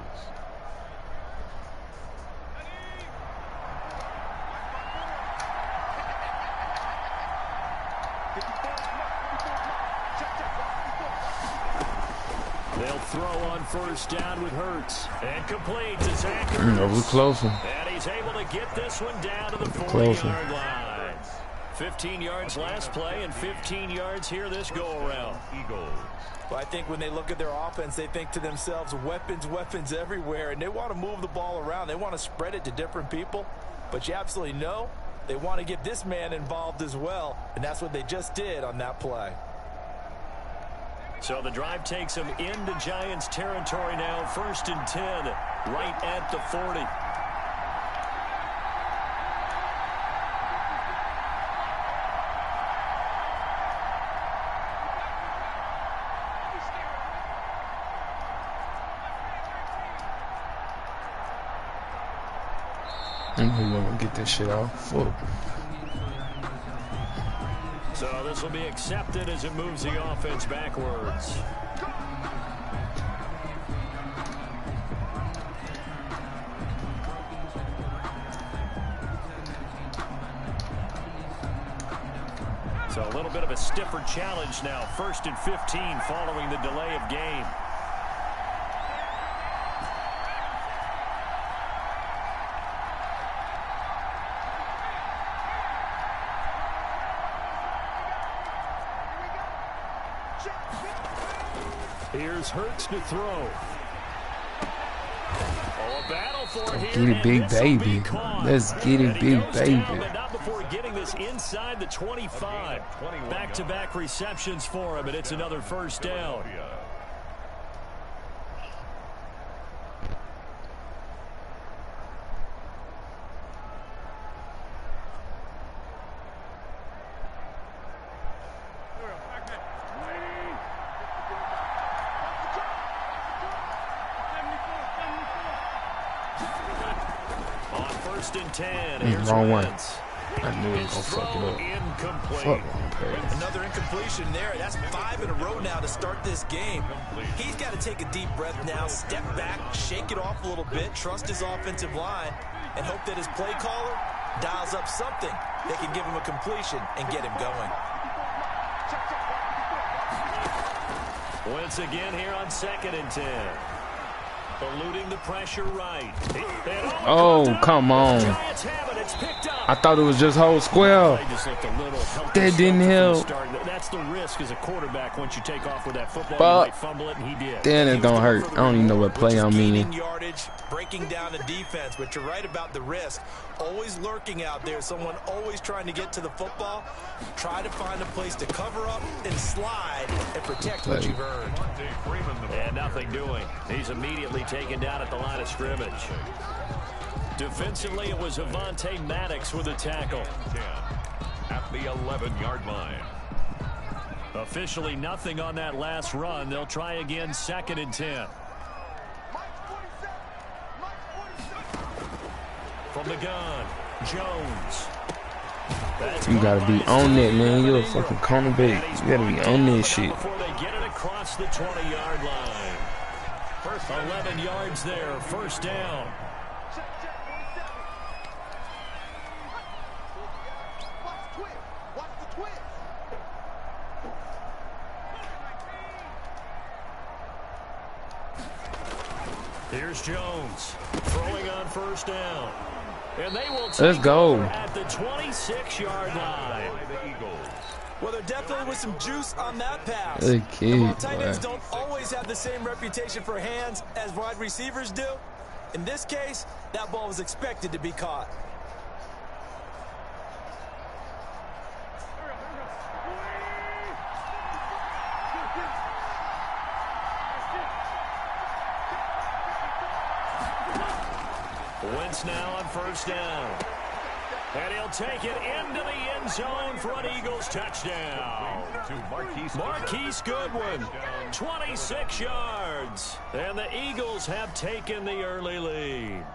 They'll throw on first down with Hurts. And complete to Zach Ertz. We're closing. And he's able to get this one down to the Closing. 40-yard line. 15 yards last play and 15 yards here this go-around. Eagles. Well, I think when they look at their offense, they think to themselves, weapons, weapons everywhere, and they want to move the ball around. They want to spread it to different people, but you absolutely know they want to get this man involved as well, and that's what they just did on that play. So the drive takes them into Giants territory now, 1st and 10, right at the 40. I'm gonna get this shit off. Fuck. So this will be accepted as it moves the offense backwards. So a little bit of a stiffer challenge now. 1st and 15 following the delay of game. Here's Hurts to throw. Oh, a battle for Let's here. get it, big baby. Let's get it, big baby. But not before getting this inside the 25. Back-to-back receptions for him, and it's another first down. On 1st and 10, here's wrong one. Wentz. I knew it was His gonna fuck throw it up. incomplete. Fuck wrong pass. Another incompletion there. That's 5 in a row now to start this game. He's got to take a deep breath now, step back, shake it off a little bit, trust his offensive line, and hope that his play caller dials up something that can give him a completion and get him going. Once again here on 2nd and 10. Eluding the pressure right. Oh, come on. Giants have it. It's picked up. I thought it was just whole square. They just looked a little That didn't help. That's the risk as a quarterback once you take off with that football. But you might fumble it, and he did. then it don't hurt. I don't even know what play I'm in. Yardage, breaking down the defense, but you're right about the risk. Always lurking out there, someone always trying to get to the football. Try to find a place to cover up and slide and protect what you've earned. And nothing doing. He's immediately taken down at the line of scrimmage. Defensively, it was Avonte Maddox with a tackle. At the 11-yard line. Officially nothing on that last run. They'll try again 2nd and 10. From the gun, Jones. You gotta be on that, man. You're a fucking cornerback. You gotta be on that shit. Before they get it across the 20-yard line. 11 yards there, first down. Here's Jones throwing on first down. And they will Let's go. At the 26-yard line. Well, there definitely was some juice on that pass. Good kid, While tight ends boy. don't always have the same reputation for hands as wide receivers do, in this case, that ball was expected to be caught. Wentz now on first down. And he'll take it into the end zone for an Eagles touchdown. To Marquise Goodwin, 26 yards. And the Eagles have taken the early lead.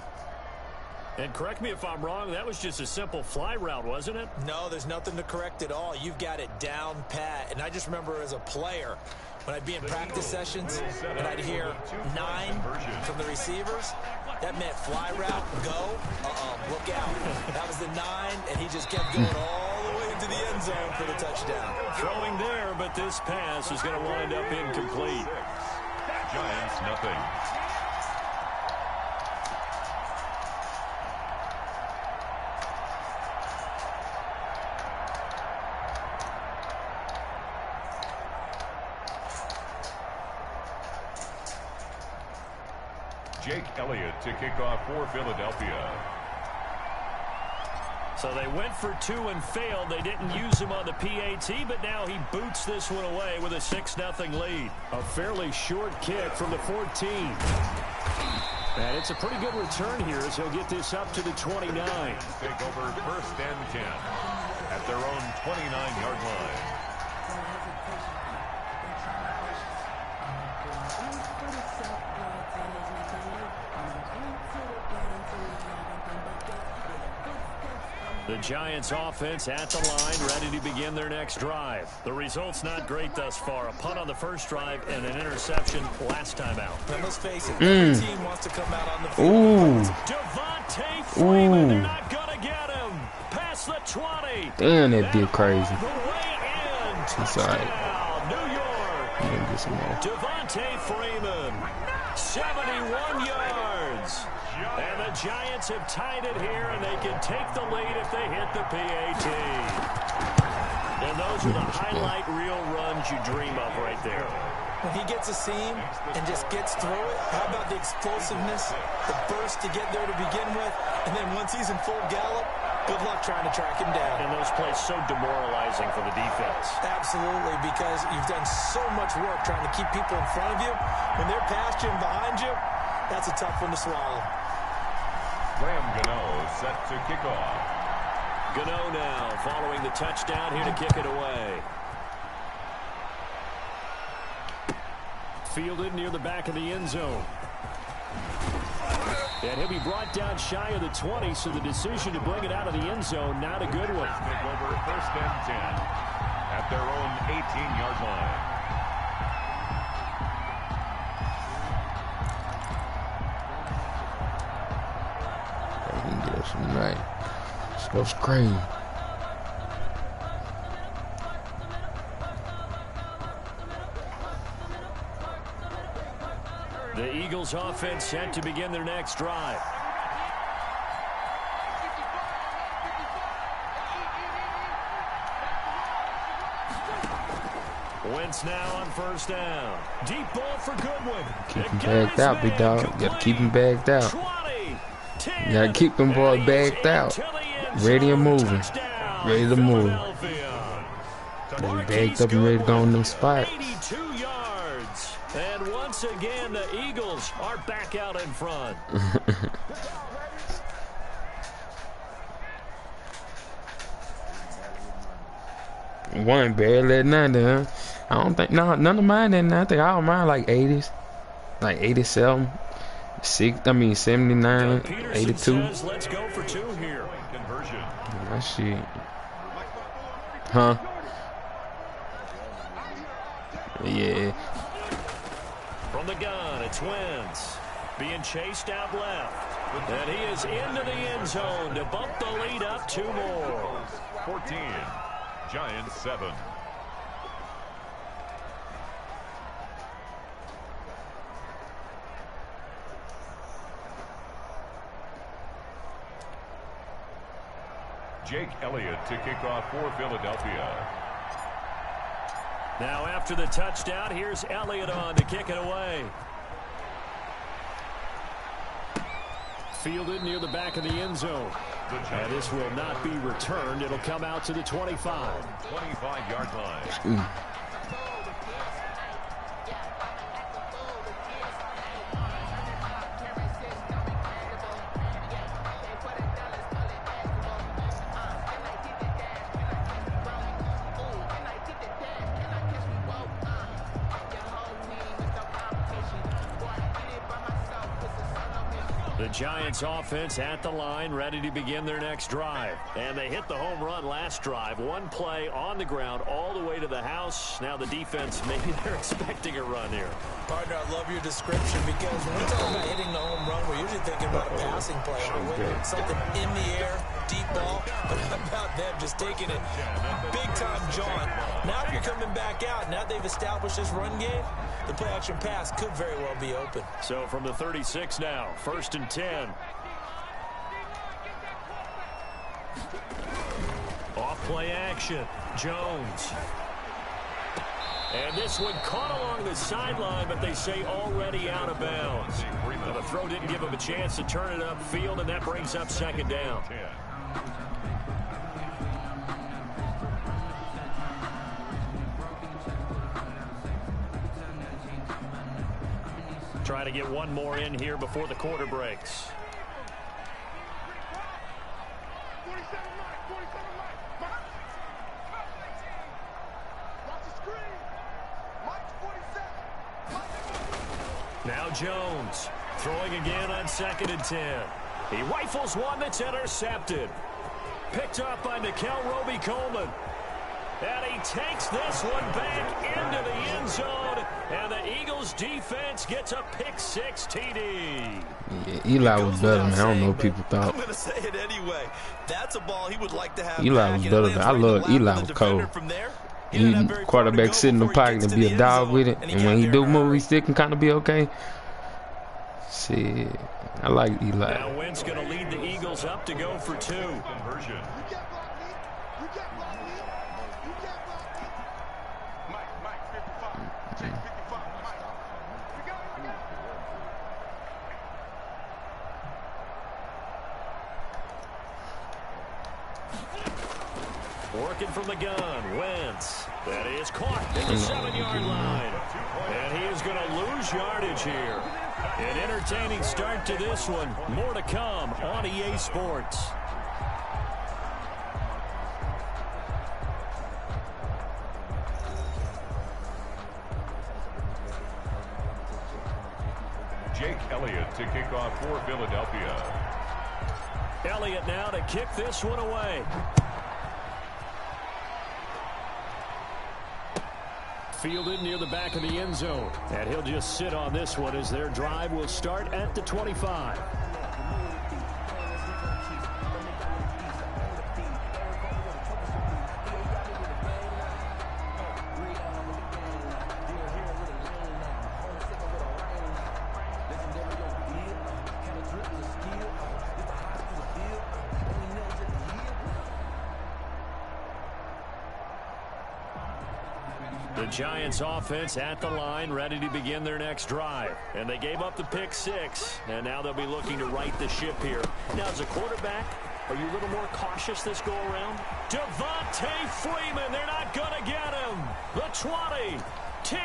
And correct me if I'm wrong, that was just a simple fly route, wasn't it? No, there's nothing to correct at all. You've got it down pat. And I just remember as a player, when I'd be in practice sessions and I'd hear 9 from the receivers, that meant fly route, go, look out. That was the 9, and he just kept going all the way into the end zone for the touchdown. Throwing there, but this pass is going to wind up incomplete. Giants nothing. Jake Elliott to kick off for Philadelphia. So they went for 2 and failed. They didn't use him on the PAT, but now he boots this one away with a 6-0 lead. A fairly short kick from the 14. And it's a pretty good return here as he'll get this up to the 29. Take over 1st and 10 at their own 29-yard line. The Giants offense at the line, ready to begin their next drive. The result's not great thus far. A punt on the first drive and an interception last time out. And let's face it, every team wants to come out on the field. Devontae Freeman, they're not going to get him. Past the 20. Damn, that did crazy. The way in. It's all right. Touchdown, New York. You can get some more. Devontae Freeman, 71 yards. And the Giants have tied it here, and they can take the lead if they hit the PAT. And those are the highlight reel runs you dream of right there. When he gets a seam and just gets through it, how about the explosiveness, the burst to get there to begin with, and then once he's in full gallop, good luck trying to track him down. And those plays so demoralizing for the defense. Absolutely, because you've done so much work trying to keep people in front of you. When they're past you and behind you, that's a tough one to swallow. Graham Gano set to kick off. Gano now following the touchdown here to kick it away. Fielded near the back of the end zone. And he'll be brought down shy of the 20, so the decision to bring it out of the end zone, not a good one. Take over 1st and 10 at their own 18-yard line. Right. Let's go scream. The Eagles offense set to begin their next drive. Wentz now on 1st down. Deep ball for Goodwin. Keep him bagged out, big dog. You gotta keep him bagged out. 20, 10, You gotta keep them boys bagged out. Ready and moving. Ready to move. They bagged up and ready to go on them spots. 82 yards. And once again, the Eagles are back out in front. One barely at 90, huh? I don't think, no, none of mine at 90. I think all mine like 80s. Like 87. 79, 82. Says, let's go for 2 here. Conversion. That shit. Huh? Yeah. From the gun, it's Wentz. Being chased out left. And he is into the end zone to bump the lead up 2 more. 14. Giants 7. Jake Elliott to kick off for Philadelphia. Now after the touchdown, here's Elliott on to kick it away. Fielded near the back of the end zone. And this will not be returned. It'll come out to the 25. 25-yard line. The Giants offense at the line, ready to begin their next drive. And they hit the home run last drive. One play on the ground all the way to the house. Now the defense, maybe they're expecting a run here. Partner, I love your description because when we talk about hitting the home run, we're usually thinking about a passing play. Something in the air, deep ball. But how about them just taking it big-time jaunt? Now if you're coming back out, now they've established this run game, the play-action pass could very well be open. So from the 36 now, 1st and 10. Off play action, Jones. And this one caught along the sideline, but they say already out of bounds. Now the throw didn't give him a chance to turn it upfield, and that brings up 2nd down. Try to get one more in here before the quarter breaks. 47 Mike. Watch the screen. Mike 47. Now Jones throwing again on 2nd and 10. He rifles one that's intercepted. Picked up by Nikel Roby-Coleman. And he takes this one back into the end zone. And the Eagles defense gets a pick-6 TD. Yeah, Eli was better, man. I don't know what people thought. I'm going to say it anyway. That's a ball he would like to have. Eli was better than I love Eli was cold. He quarterback sit in the pocket and be a dog with it. And when he do move, he still can kind of be okay. Shit. I like Eli. Now Wentz going to lead the Eagles up to go for 2. Conversion. Working from the gun, Wentz. That is caught at the 7-yard line. And he is going to lose yardage here. An entertaining start to this one. More to come on EA Sports. Jake Elliott to kick off for Philadelphia. Elliott now to kick this one away. Fielded near the back of the end zone. And he'll just sit on this one as their drive will start at the 25. The Giants offense at the line, ready to begin their next drive. And they gave up the pick-6, and now they'll be looking to right the ship here. Now, as a quarterback, are you a little more cautious this go-around? Devontae Freeman, they're not going to get him. The 20, 10,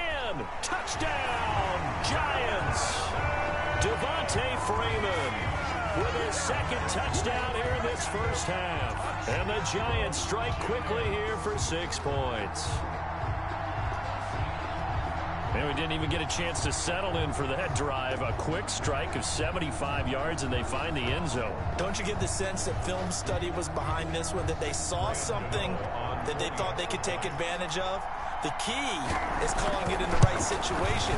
touchdown, Giants. Devontae Freeman with his 2nd touchdown here in this first half. And the Giants strike quickly here for 6 points. And we didn't even get a chance to settle in for that drive. A quick strike of 75 yards, and they find the end zone. Don't you get the sense that film study was behind this one, that they saw something that they thought they could take advantage of? The key is calling it in the right situation,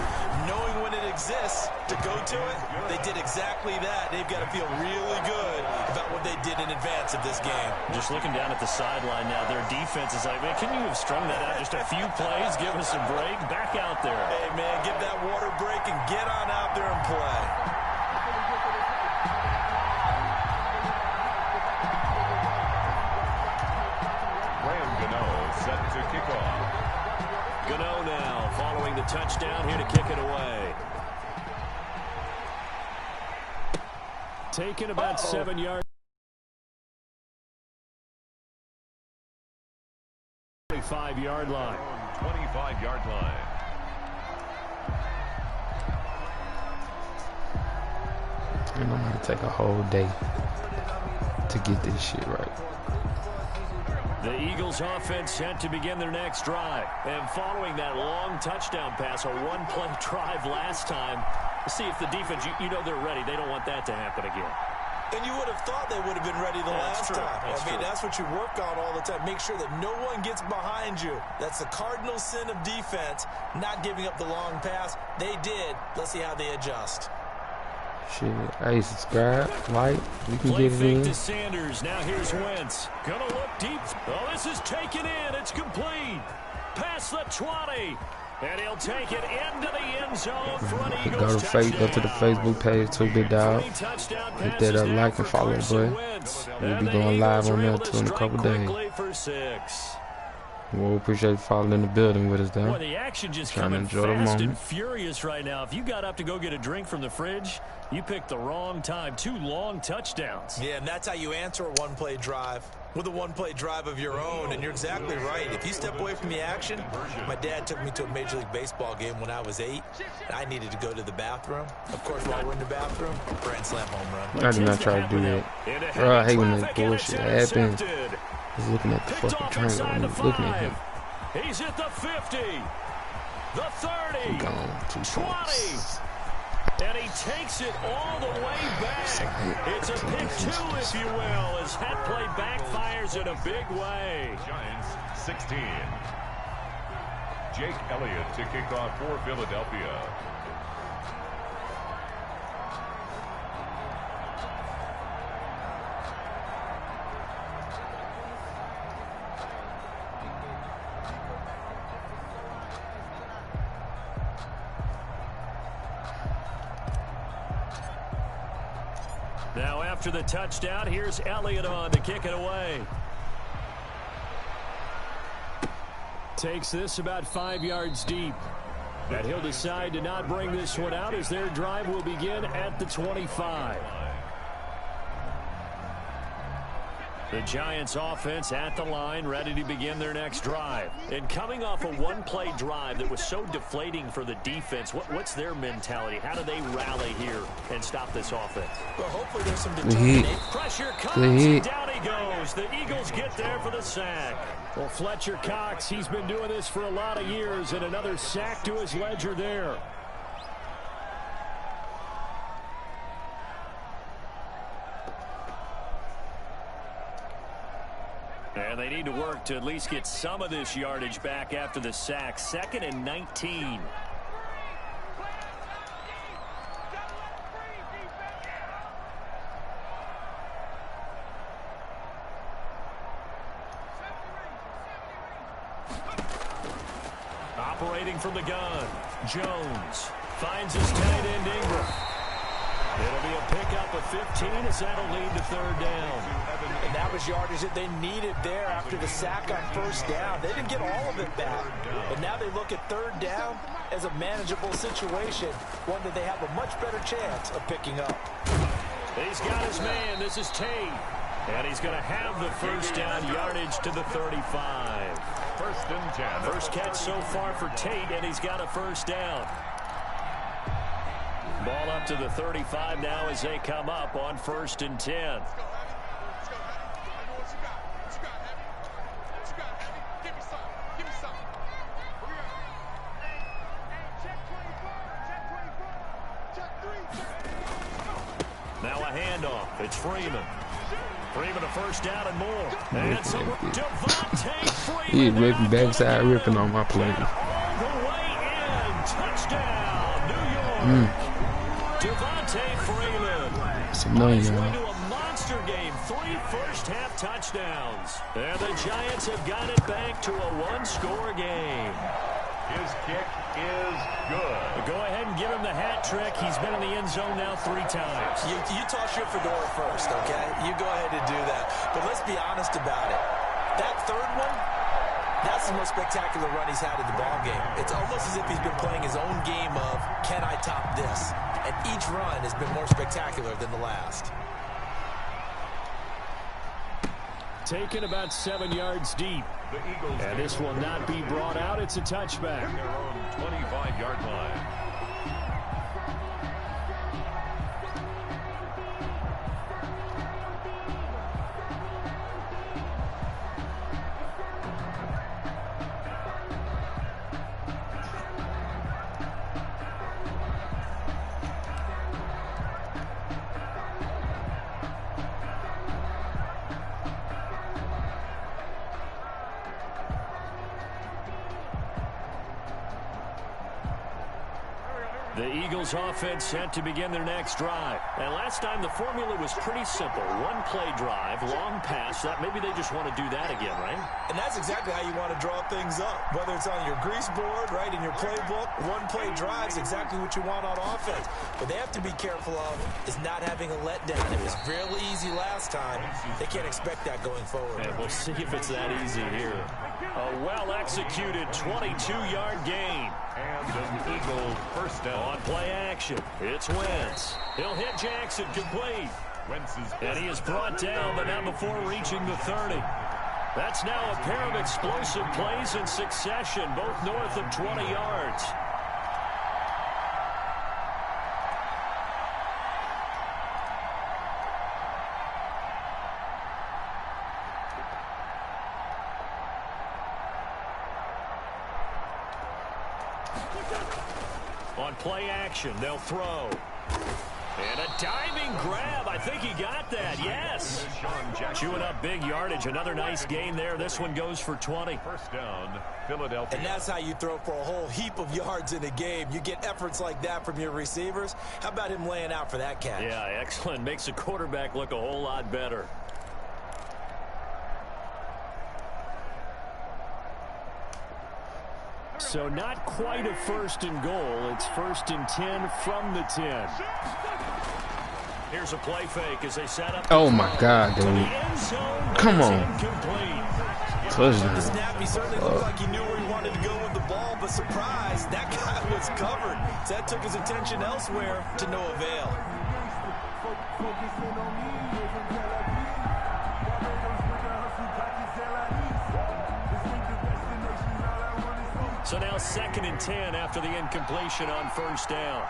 knowing when it exists to go to it. They did exactly that. They've got to feel really good about what they did in advance of this game. Just looking down at the sideline now, their defense is like, man, can you have strung that out just a few plays? Give us a break. Back out there. Hey, man, give that water break and get on out there and play. Set to kick off. Gano now following the touchdown here to kick it away. Taking about 7 yards. 25-yard line. 25-yard line. And I'm going to take a whole day to get this shit right. The Eagles offense set to begin their next drive. And following that long touchdown pass, a one-play drive last time, see if the defense, you know they're ready. They don't want that to happen again. And you would have thought they would have been ready the last time. I mean, that's what you work on all the time. Make sure that no one gets behind you. That's the cardinal sin of defense, not giving up the long pass. They did. Let's see how they adjust. Shit. Hey, subscribe, like, we can Play get it fake in. to Sanders. Now here's Wentz. Gonna look deep. Oh, this is taken in. It's complete. Past the 20. And he'll take it into the end zone for an Eagles touchdown. Go to the Facebook page, 2Bit Dog. Hit that up, like and follow button. We'll be going live on there too in a couple days. Well, appreciate you following in the building with us, though. Boy, the action just coming fast and furious right now. If you got up to go get a drink from the fridge, you picked the wrong time. 2 long touchdowns. Yeah, and that's how you answer a one-play drive with a one-play drive of your own. And you're exactly right. If you step away from the action, my dad took me to a Major League Baseball game when I was 8, and I needed to go to the bathroom. Of course, while we're in the bathroom, grand slam home run. I did not try to do that. Bro, I hate when that bullshit happens. He's looking at the fucking trainer when he's looking at him. He's at the 50, the 30, gone, 20, and he takes it all the way back. It's a pick 2, if you will, as that play backfires in a big way. Giants 16. Jake Elliott to kick off for Philadelphia. Now after the touchdown, here's Elliott on to kick it away. Takes this about 5 yards deep. And he'll decide to not bring this one out as their drive will begin at the 25. The Giants offense at the line, ready to begin their next drive. And coming off a one-play drive that was so deflating for the defense, what's their mentality? How do they rally here and stop this offense? Well, hopefully there's some determination. Pressure comes, and down he goes. The Eagles get there for the sack. Well, Fletcher Cox, he's been doing this for a lot of years, and another sack to his ledger there. And they need to work to at least get some of this yardage back after the sack. 2nd and 19. Operating from the gun, Jones finds his tight end Ingram. It'll be a pickup of 15 as that'll lead to 3rd down. And that was yardage that they needed there after the sack on 1st down. They didn't get all of it back. But now they look at 3rd down as a manageable situation, one that they have a much better chance of picking up. He's got his man. This is Tate. And he's going to have the 1st down yardage to the 35. 1st and 10. First catch so far for Tate, and he's got a 1st down. Ball up to the 35 now as they come up on 1st and 10. Now a handoff. It's Freeman. Freeman a 1st down and more. And some Devontae Freeman. He's ripping backside, ripping on my play. All the way in. Touchdown, New York. Devontae Freeman. It's annoying, He's y'all. into a monster game. 3 first-half touchdowns. And the Giants have got it back to a 1-score game. His kick is good. Go ahead and give him the hat trick. He's been in the end zone now 3 times. You toss your fedora first, okay? You go ahead and do that. But let's be honest about it. That 3rd one, that's the most spectacular run he's had in the ballgame. It's almost as if he's been playing his own game of, can I top this? And each run has been more spectacular than the last. Taken about 7 yards deep. And this will not be brought out. It's a touchback. Their own 25-yard line. The Eagles offense set to begin their next drive. And last time the formula was pretty simple. One play drive, long pass. That maybe they just want to do that again, right? And that's exactly how you want to draw things up. Whether it's on your grease board, right, in your playbook, one play drive is exactly what you want on offense. What they have to be careful of is not having a letdown. It was really easy last time. They can't expect that going forward. And we'll see if it's that easy here. A well-executed 22-yard gain. And an Eagle first down. On play action, it's Wentz. He'll hit Jackson complete. And he is brought down, but not before reaching the 30. That's now a pair of explosive plays in succession, both north of 20 yards. On play action, they'll throw. And a diving grab. I think he got that. Yes. Chewing up big yardage. Another nice gain there. This one goes for 20. First down, Philadelphia. And that's how you throw for a whole heap of yards in a game. You get efforts like that from your receivers. How about him laying out for that catch? Yeah, excellent. Makes the quarterback look a whole lot better. So not quite a first and goal. It's 1st and 10 from the 10. Here's a play fake as they set up. Oh my God, dude. Come on. Touchdown. The snap, he certainly looked like he knew where he wanted to go with the ball, but surprise, that guy was covered. So that took his attention elsewhere to no avail. So now 2nd and 10 after the incompletion on first down.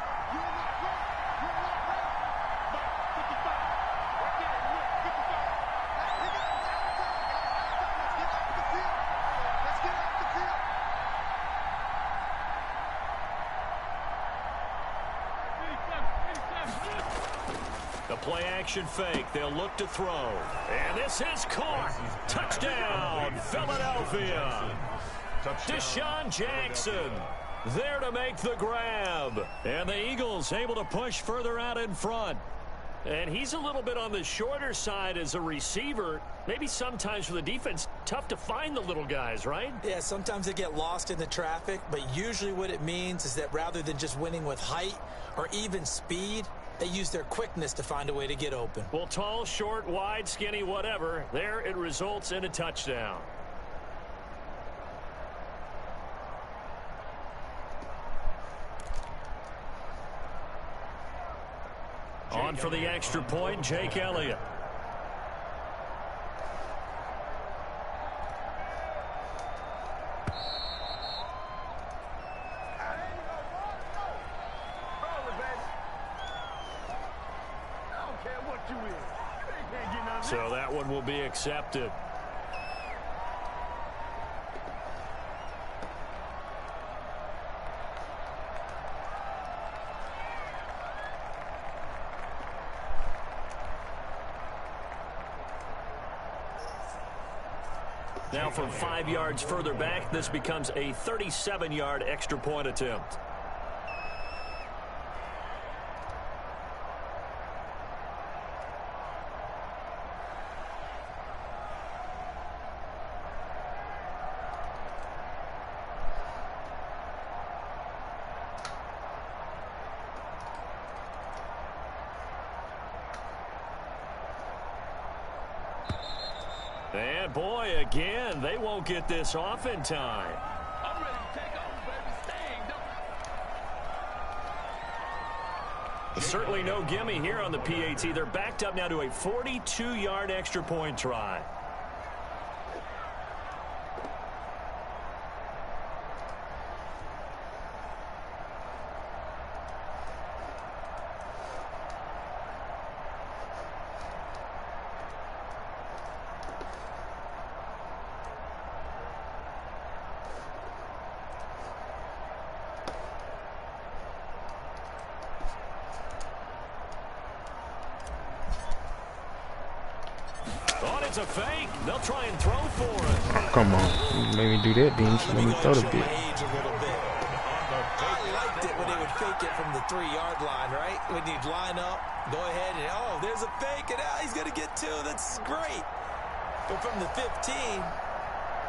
The play action fake. They'll look to throw. And this is caught. Touchdown, Philadelphia. Deshaun Jackson there to make the grab. And the Eagles able to push further out in front. And he's a little bit on the shorter side as a receiver. Maybe sometimes for the defense, tough to find the little guys, right? Yeah, sometimes they get lost in the traffic, but usually what it means is that rather than just winning with height or even speed, they use their quickness to find a way to get open. Well, tall, short, wide, skinny, whatever, there it results in a touchdown. On for the extra point, Jake Elliott. So that one will be accepted. Now from 5 yards further back, this becomes a 37-yard extra point attempt. And boy, again, they won't get this off in time. I'm ready to take over, baby. Staying, Certainly no gimme here on the PAT. They're backed up now to a 42-yard extra point try. It's a fake. They'll try and throw for it. Oh, come on. You made me do that, Dean. So let me throw the bit. I liked it when they would fake it from the 3-yard line, right? When you line up, go ahead and, oh, there's a fake, and now he's going to get 2. That's great. But from the 15,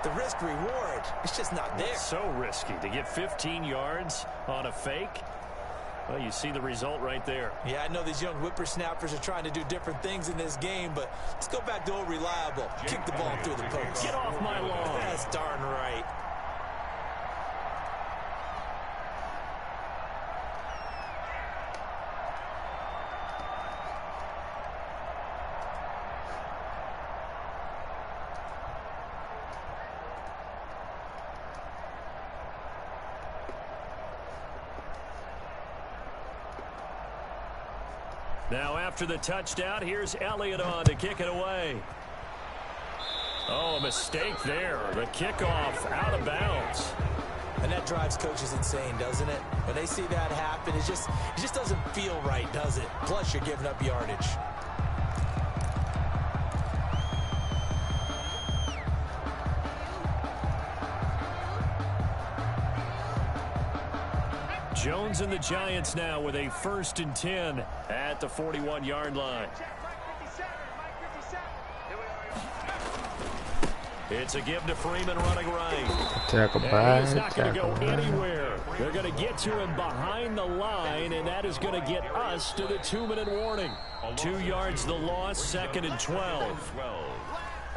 the risk-reward, it's just not there. It's so risky to get 15 yards on a fake. Well, you see the result right there. Yeah, I know these young whippersnappers are trying to do different things in this game, but let's go back to old reliable. Kick the ball through the post. Get off my lawn. That's darn right. Now after the touchdown, here's Elliott on to kick it away. Oh, a mistake there. The kickoff out of bounds. And that drives coaches insane, doesn't it? When they see that happen, it just doesn't feel right, does it? Plus, you're giving up yardage. Jones and the Giants now with a 1st and 10 at the 41-yard line. It's a give to Freeman running right. Tackle And by. he is not going to go Tackle anywhere. They're going to get to him behind the line, and that is going to get us to the 2-minute warning. 2 yards the loss, 2nd and 12.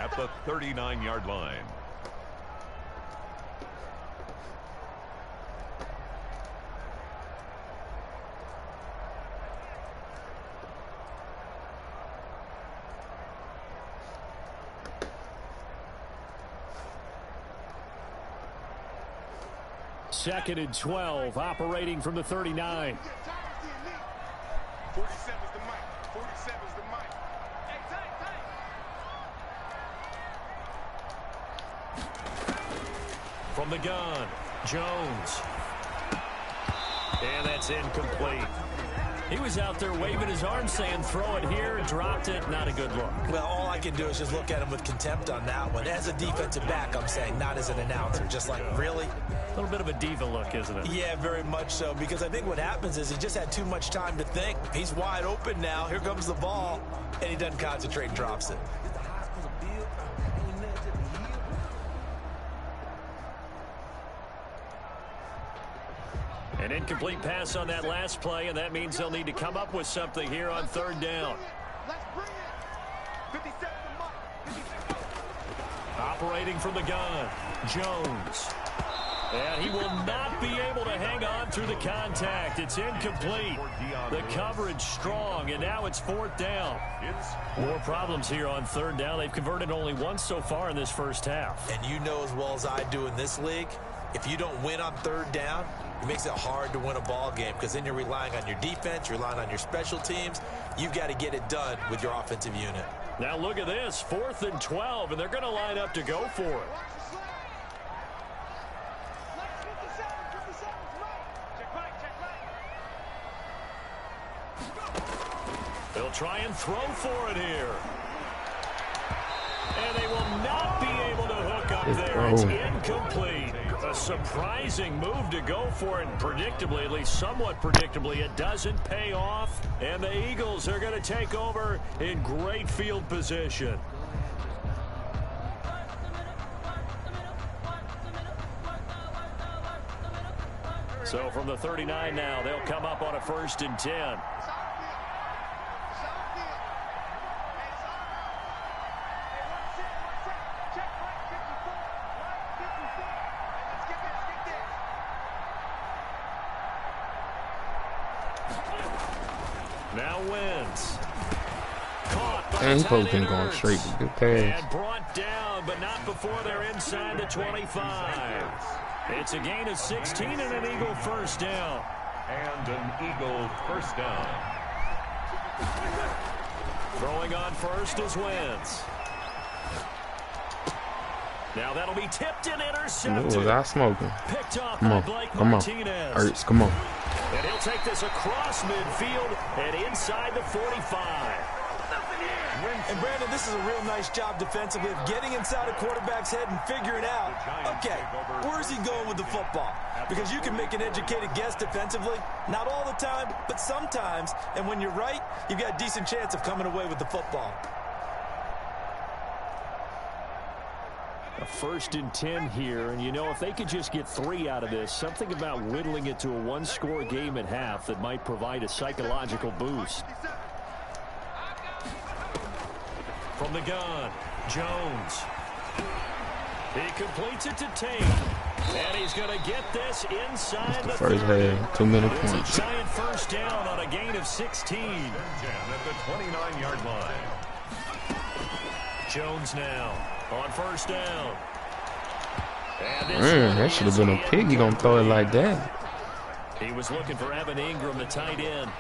At the 39-yard line. Second and 12, operating from the 39. 47's the mic. 47's the mic. Hey, tight. From the gun, Jones. And that's incomplete. He was out there waving his arm saying, throw it here, dropped it. Not a good look. Well, all I can do is just look at him with contempt on that one. As a defensive back, I'm saying, not as an announcer. Just like, really? A little bit of a diva look, isn't it? Yeah, very much so. Because I think what happens is he just had too much time to think. He's wide open now. Here comes the ball. And he doesn't concentrate and drops it. An incomplete pass on that last play, and that means they'll need to come up with something here on 3rd down. Let's bring it. 57's the mic. Operating from the gun, Jones. And he will not be able to hang on through the contact. It's incomplete. The coverage strong, and now it's 4th down. More problems here on 3rd down. They've converted only once so far in this first half. And you know as well as I do in this league, if you don't win on 3rd down, it makes it hard to win a ball game because then you're relying on your defense, you're relying on your special teams. You've got to get it done with your offensive unit. Now look at this, 4th and 12, and they're going to line up to go for it. They'll try and throw for it here. And they will not be able to hook up there. It's incomplete. A surprising move to go for it. Predictably, at least somewhat predictably, it doesn't pay off. And the Eagles are going to take over in great field position. So from the 39 now, they'll come up on a 1st and 10. Now wins. Caught by And he supposed to be going straight to good pass. And brought down, but not before they're inside the 25. It's a gain of 16 and an Eagle 1st down. And an Eagle 1st down. Throwing on first is Wentz. Now that'll be tipped and intercepted. What was I smoking? Picked off Come by on, Blake come on. Martinez. Ertz, come on. And he'll take this across midfield and inside the 45. And Brandon, this is a real nice job defensively of getting inside a quarterback's head and figuring out, okay, where's he going with the football? Because you can make an educated guess defensively, not all the time, but sometimes. And when you're right, you've got a decent chance of coming away with the football. A 1st and 10 here, and you know, if they could just get 3 out of this, something about whittling it to a one-score game at half that might provide a psychological boost. From the gun, Jones. He completes it to Tate. And he's going to get this inside the first half, 2-minute It's points. a giant first down on a gain of 16. At the 29-yard line. Jones now on 1st down. And this Man, one that should have is been a pick. You gonna throw it like that? He was looking for Evan Ingram, the tight end,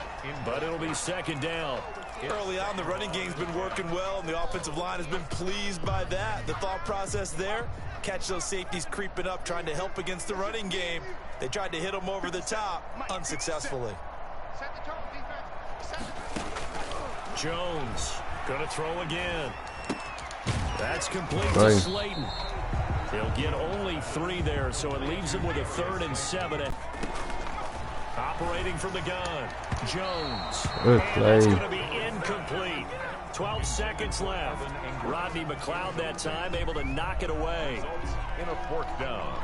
but it'll be 2nd down. Early on, the running game's been working well, and the offensive line has been pleased by that. The thought process there, catch those safeties creeping up, trying to help against the running game. They tried to hit them over the top, unsuccessfully. Jones going to throw again. That's complete Right. to Slayton. He'll get only 3 there, so it leaves him with a 3rd and 7. Operating from the gun, Jones. Good And play. it's going to be incomplete. 12 seconds left. Rodney McLeod that time able to knock it away. In a 4th down.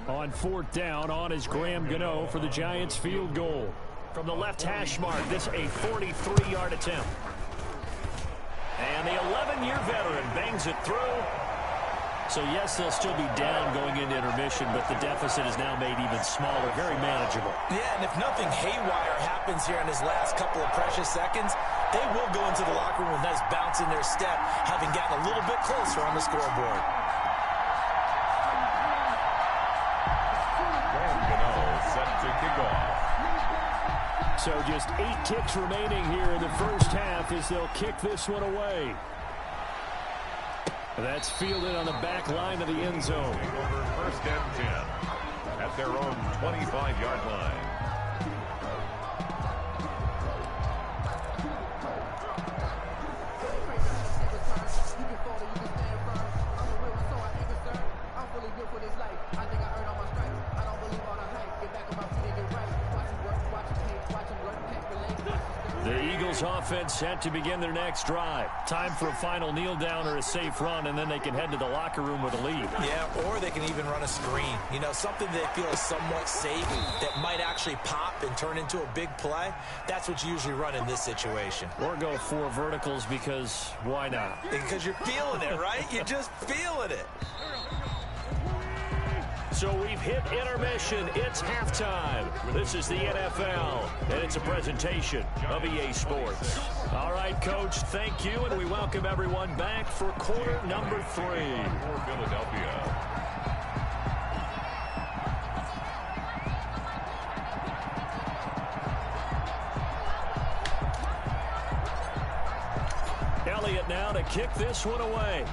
On 4th down, on is Graham Gano for the Giants field goal. From the left hash mark, this a 43-yard attempt. And the 11-year veteran bangs it through. So, yes, they'll still be down going into intermission, but the deficit is now made even smaller, very manageable. Yeah, and if nothing haywire happens here in his last couple of precious seconds, they will go into the locker room with a nice bounce in their step, having gotten a little bit closer on the scoreboard. Set to kick off. So just 8 ticks remaining here in the first half as they'll kick this one away. That's fielded on the back line of the end zone. Over 1st and 10 at their own 25-yard line. The Eagles offense set to begin their next drive. Time for a final kneel down or a safe run, and then they can head to the locker room with a lead. Yeah, or they can even run a screen. You know, something they feel is somewhat safe that might actually pop and turn into a big play. That's what you usually run in this situation. Or go 4 verticals because why not? Because you're feeling it, right? You're just feeling it. So we've hit intermission. It's halftime. This is the NFL, and it's a presentation of EA Sports. All right, Coach, thank you, and we welcome everyone back for quarter number 3. For Philadelphia. Elliott now to kick this one away.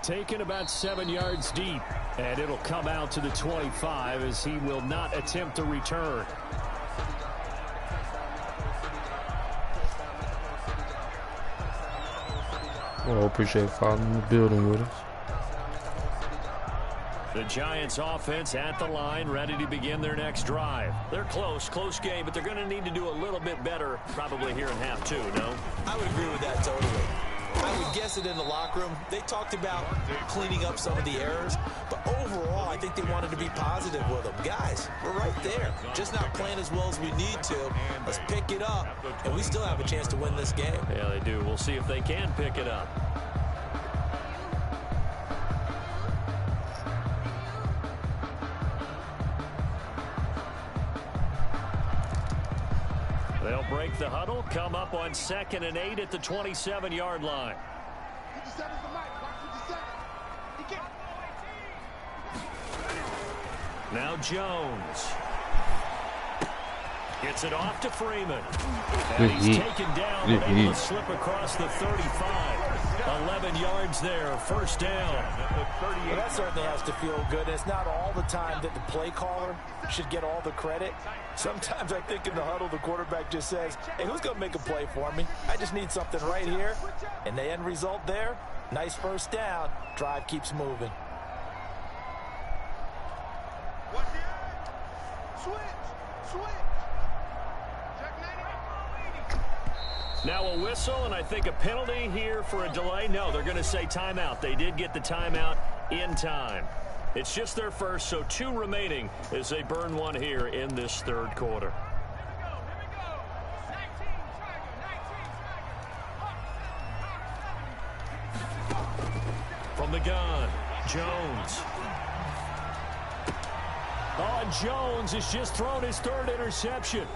Taken about 7 yards deep, and it'll come out to the 25 as he will not attempt a return. Well, appreciate following the building with us. The Giants offense at the line, ready to begin their next drive. They're close game, but they're going to need to do a little bit better probably here in half 2, no? I would agree with that totally. I would guess it in the locker room. They talked about cleaning up some of the errors, but overall, I think they wanted to be positive with them. Guys, we're right there. Just not playing as well as we need to. Let's pick it up, and we still have a chance to win this game. Yeah, they do. We'll see if they can pick it up. They'll break the huddle, come up on 2nd and 8 at the 27-yard line. 57's the mic. Watch 57. Now Jones. Gets it off to Freeman. And Good he's heat. taken down Good and able heat. to slip across the 35. 11 yards there, first down. Well, that certainly has to feel good. It's not all the time that the play caller should get all the credit. Sometimes I think in the huddle, the quarterback just says, hey, who's going to make a play for me? I just need something right here. And the end result there, nice first down. Drive keeps moving. Now a whistle, and I think a penalty here for a delay. No, they're going to say timeout. They did get the timeout in time. It's just their first, so 2 remaining as they burn one here in this third quarter. From the gun, Jones. Oh, and Jones has just thrown his 3rd interception.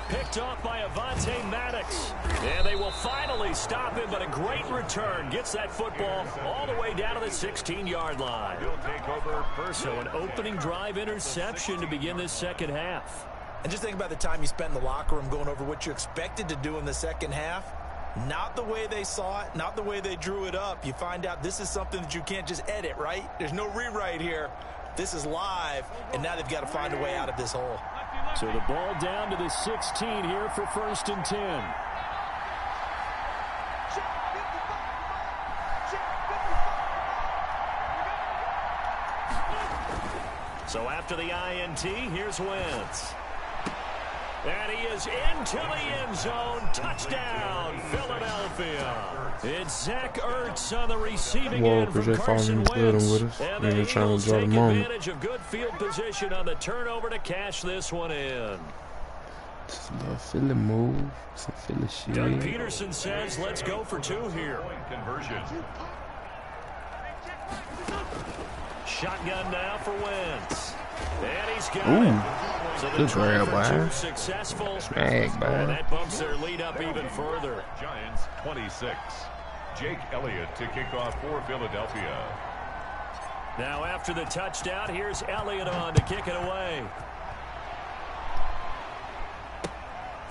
Picked off by Avonte Maddox. And they will finally stop him, but a great return. Gets that football all the way down to the 16-yard line. He'll take over first. So an opening drive interception to begin this second half. And just think about the time you spent in the locker room going over what you expected to do in the second half. Not the way they saw it, not the way they drew it up. You find out this is something that you can't just edit, right? There's no rewrite here. This is live, and now they've got to find a way out of this hole. So the ball down to the 16 here for 1st and 10. So after the INT, here's Wentz. And he is into the end zone. Touchdown, Philadelphia. It's Zach Ertz on the receiving end for Carson Wentz. And the Eagles take advantage of good field position on the turnover to cash this one in. Just a little Philly move, some Philly shit. Doug Peterson says, let's go for 2 here. Conversion. Shotgun now for Wentz. And he's got it. So the try for 2 successful. Smack, and that bumps their lead up even further. Giants 26. Jake Elliott to kick off for Philadelphia. Now after the touchdown, here's Elliott on to kick it away.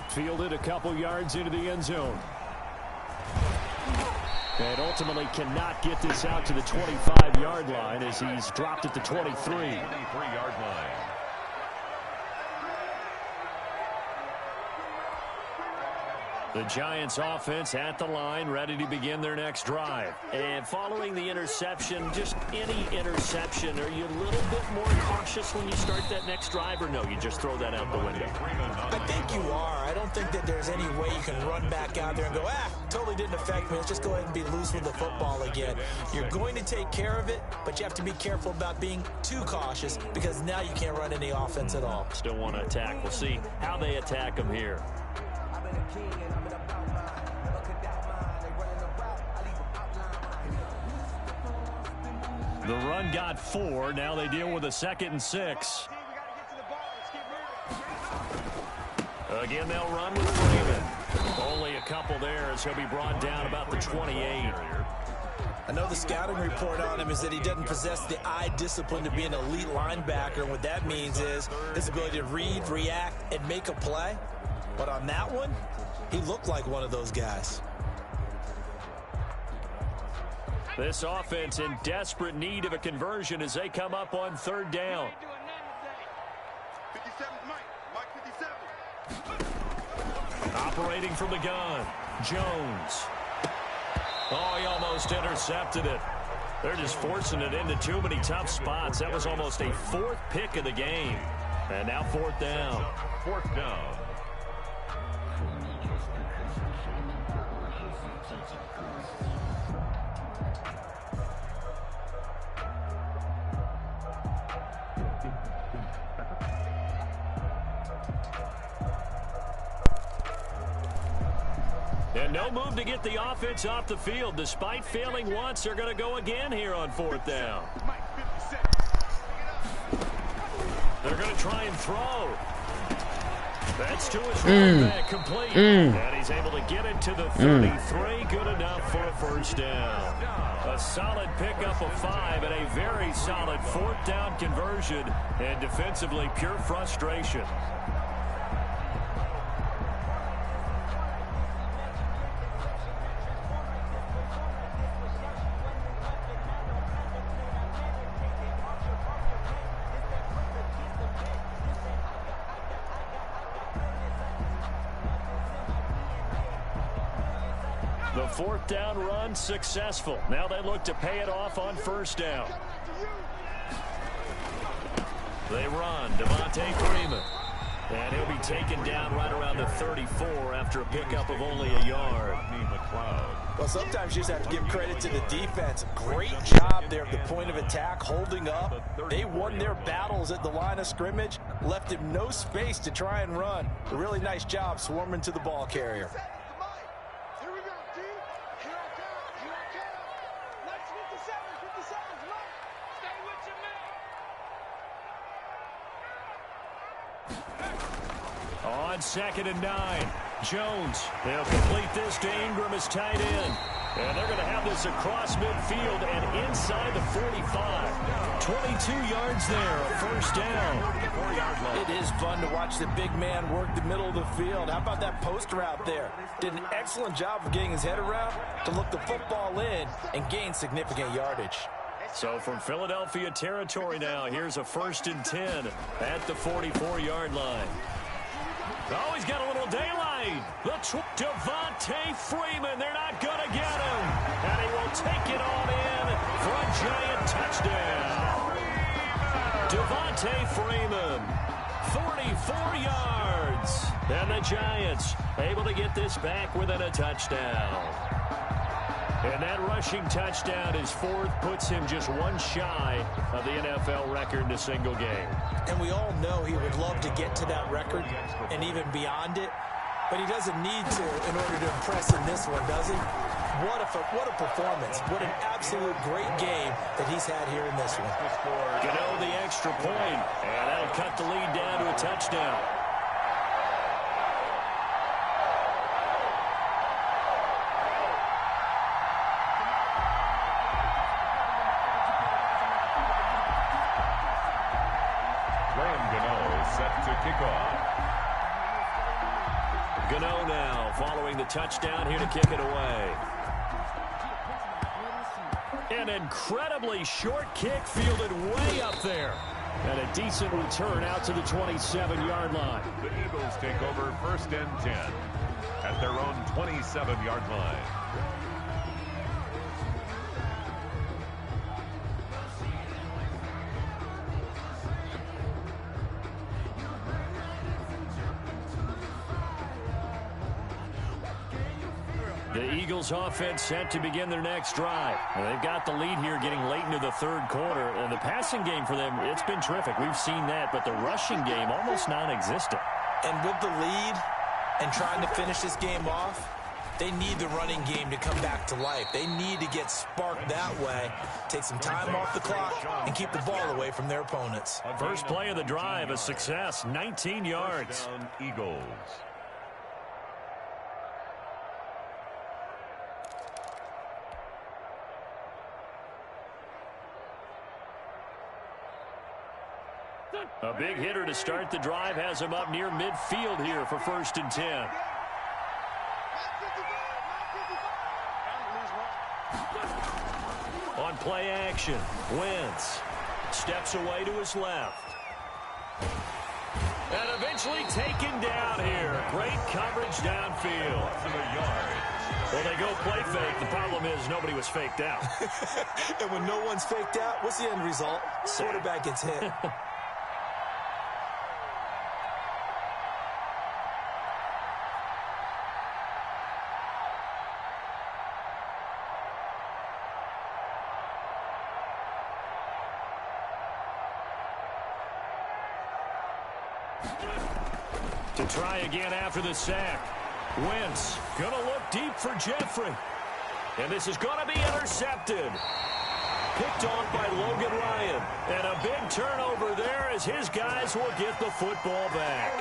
Fielded a couple yards into the end zone. And ultimately cannot get this out to the 25-yard line as he's dropped at the 23. 23-yard line. The Giants offense at the line, ready to begin their next drive. And following the interception, just any interception, are you a little bit more cautious when you start that next drive, or no, you just throw that out the window? I think you are. I don't think that there's any way you can run back out there and go, totally didn't affect me. Let's just go ahead and be loose with the football again. You're going to take care of it, but you have to be careful about being too cautious because now you can't run any offense at all. Still want to attack. We'll see how they attack them here. The run got 4. Now they deal with a 2nd and 6. Again, they'll run with Freeman. Only a couple there as he'll be brought down about the 28. I know the scouting report on him is that he doesn't possess the eye discipline to be an elite linebacker. And what that means is his ability to read, react, and make a play. But on that one, he looked like one of those guys. This offense in desperate need of a conversion as they come up on 3rd down. 57, Mike 57. Operating from the gun, Jones. Oh, he almost intercepted it. They're just forcing it into too many tough spots. That was almost a 4th pick of the game. And now 4th down. 4th down. And no move to get the offense off the field. Despite failing once, they're going to go again here on 4th down. They're going to try and throw. That's to his running back, complete. And he's able to get it to the 33. Good enough for a 1st down. A solid pickup of 5 and a very solid 4th down conversion. And defensively, pure frustration. The fourth down run successful. Now they look to pay it off on first down. They run. Devontae Freeman. And he'll be taken down right around the 34 after a pickup of only a yard. Well, sometimes you just have to give credit to the defense. Great job there at the point of attack, holding up. They won their battles at the line of scrimmage, left him no space to try and run. A really nice job swarming to the ball carrier. Here we go, D. Here I come. Here I come. Let's 57. 57's low. Stay with your man. On 2nd and 9. Jones. They'll complete this to Ingram as tight end. And they're going to have this across midfield and inside the 45. 22 yards there, a first down. It is fun to watch the big man work the middle of the field. How about that post route there? Did an excellent job of getting his head around to look the football in and gain significant yardage. So from Philadelphia territory now, here's a 1st and 10 at the 44-yard line. Oh, he's got a little daylight. Devontae Freeman. They're not going to get him. And he will take it on in for a giant touchdown. Devontae Freeman, 44 yards. And the Giants able to get this back within a touchdown. And that rushing touchdown, his 4th, puts him just one shy of the NFL record in a single game. And we all know he would love to get to that record and even beyond it, but he doesn't need to in order to impress in this one, does he? What a performance. What an absolute great game that he's had here in this one. Gano the extra point, and that'll cut the lead down to a touchdown. Gano now following the touchdown here to kick it away. An incredibly short kick fielded way up there. And a decent return out to the 27-yard line. The Eagles take over 1st and 10 at their own 27-yard line. The Eagles offense set to begin their next drive. Well, they've got the lead here getting late into the 3rd quarter. And the passing game for them, it's been terrific. We've seen that, but the rushing game almost non-existent. And with the lead and trying to finish this game off, they need the running game to come back to life. They need to get sparked that way, take some time off the clock, and keep the ball away from their opponents. First play of the drive, a success, 19 yards. Eagles. A big hitter to start the drive has him up near midfield here for 1st and 10. On play action, Wentz steps away to his left. And eventually taken down here. Great coverage downfield. Well, they go play fake. The problem is nobody was faked out. And when no one's faked out, what's the end result? Quarterback gets hit. To try again after the sack. Wentz going to look deep for Jeffrey. And this is going to be intercepted. Picked off by Logan Ryan. And a big turnover there as his guys will get the football back.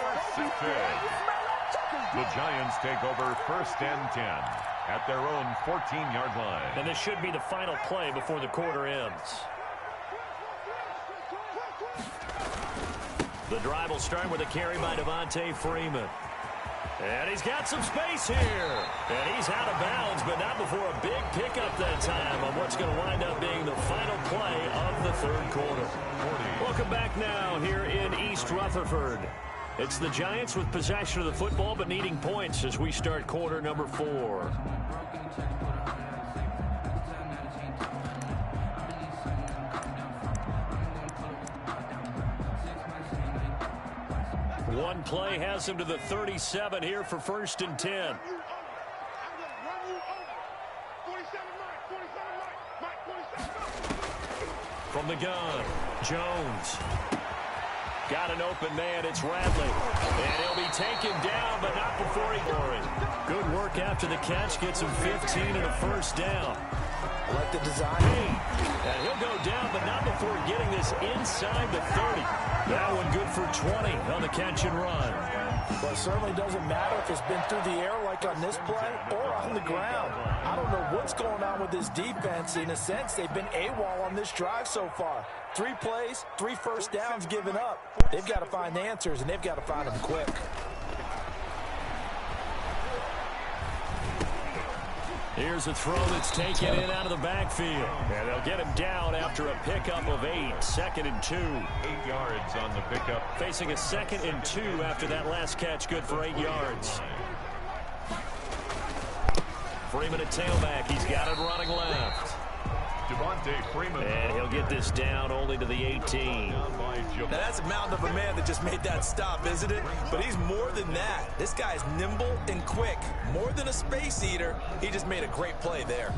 The Giants take over 1st and 10 at their own 14-yard line. And this should be the final play before the quarter ends. The drive will start with a carry by Devontae Freeman. And he's got some space here. And he's out of bounds, but not before a big pickup that time on what's going to wind up being the final play of the 3rd quarter. Welcome back now here in East Rutherford. It's the Giants with possession of the football but needing points as we start quarter number 4. One play has him to the 37 here for 1st and 10. From the gun, Jones. Got an open man, it's Radley. And he'll be taken down, but not before he got it. Good work after the catch, gets him 15 and a 1st down. I like the design. And he'll go down, but not before getting this inside the 30. That one good for 20 on the catch and run. Well, it certainly doesn't matter if it's been through the air like on this play or on the ground. I don't know what's going on with this defense. In a sense, they've been AWOL on this drive so far. 3 plays, 3 first downs given up. They've got to find answers, and they've got to find them quick. Here's a throw that's taken in out of the backfield. And they'll get him down after a pickup of 8. 2nd and 2. 8 yards on the pickup. Facing a 2nd and 2 after that last catch, good for 8 yards. Freeman at tailback. He's got it running left. Devontae Freeman. And he'll get this down only to the 18. Now that's a mountain of a man that just made that stop, isn't it? But he's more than that. This guy's nimble and quick. More than a space eater. He just made a great play there.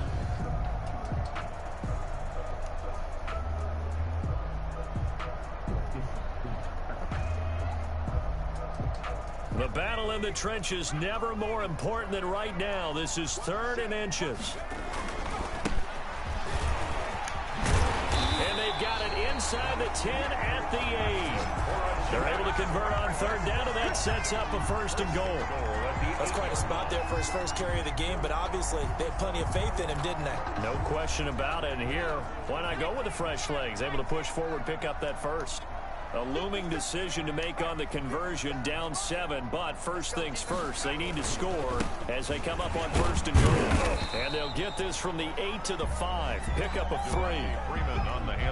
The battle in the trenches never more important than right now. This is 3rd and inches. And they've got it inside the 10 at the 8. They're able to convert on 3rd down, and that sets up a 1st and goal. That's quite a spot there for his first carry of the game, but obviously they had plenty of faith in him, didn't they? No question about it. And here, why not go with the fresh legs? Able to push forward, pick up that 1st. A looming decision to make on the conversion, down 7, but first things first, they need to score as they come up on 1st and goal. And they'll get this from the 8 to the 5, pick up a 3.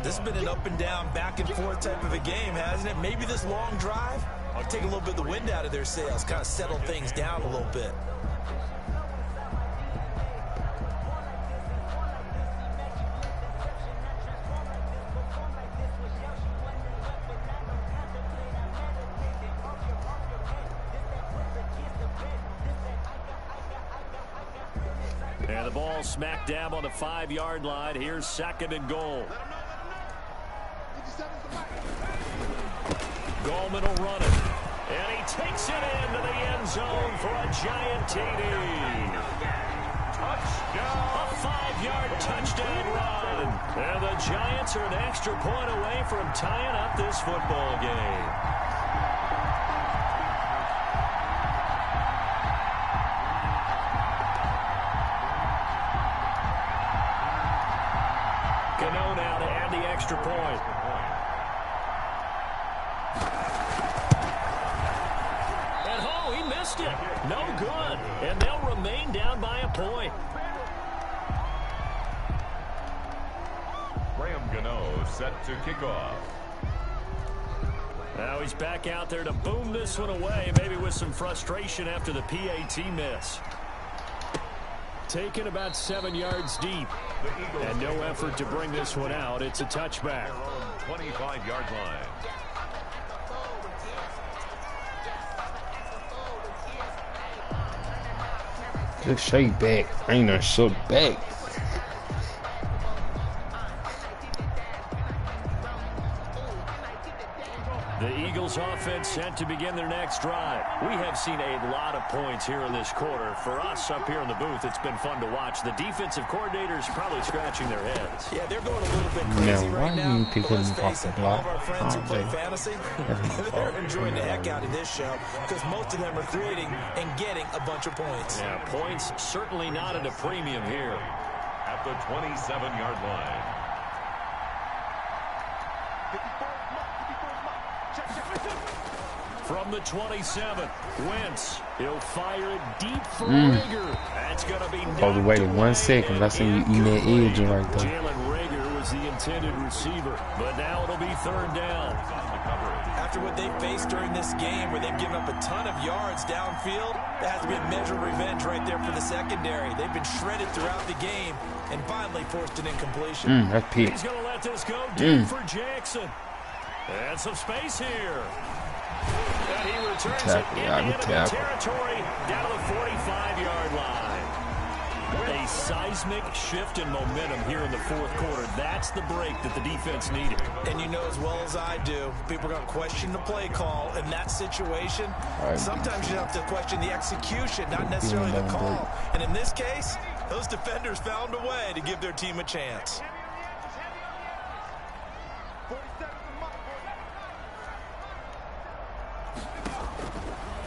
This has been an up and down, back and forth type of a game, hasn't it? Maybe this long drive will take a little bit of the wind out of their sails, kind of settle things down a little bit. And the ball smack dab on the 5-yard line. Here's 2nd and goal. Goldman will run it. And he takes it into the end zone for a giant TD. Touchdown. A 5-yard touchdown run. And the Giants are an extra point away from tying up this football game. Cano now to add the extra point. And oh, he missed it. No good. And they'll remain down by a point. Graham Gano set to kick off. Now he's back out there to boom this one away, maybe with some frustration after the PAT miss. Taken about 7 yards deep. And no effort to bring this one out. It's a touchback. 25-yard line. Just shake back. Ain't no shook back. The Eagles offense set to begin their next drive. We have seen a lot of points here in this quarter. For us up here in the booth, it's been fun to watch. The defensive coordinators probably scratching their heads. Yeah, they're going a little bit crazy right now. You pick Let's him face off it, the all block? of our friends who play fantasy, they're enjoying the heck out of this show because most of them are creating and getting a bunch of points. Yeah, points certainly not at a premium here. At the 27-yard line. From the 27, Wentz. He'll fire it deep for Rager. That's going to be Hold the wait 1 second. I seen you eating that edge right there. Jalen Rager was the intended receiver, but now it'll be 3rd down. after what they faced during this game where they've given up a ton of yards downfield, that has to be a measure of revenge right there for the secondary. They've been shredded throughout the game and finally forced an incompletion. That's Pete. He's going to let this go deep for Jackson. And some space here. And he returns it into enemy territory down to the 45-yard line. A seismic shift in momentum here in the fourth quarter. That's the break that the defense needed. And you know as well as I do, people are going to question the play call in that situation. Sometimes you have to question the execution, not necessarily the call. And in this case, those defenders found a way to give their team a chance.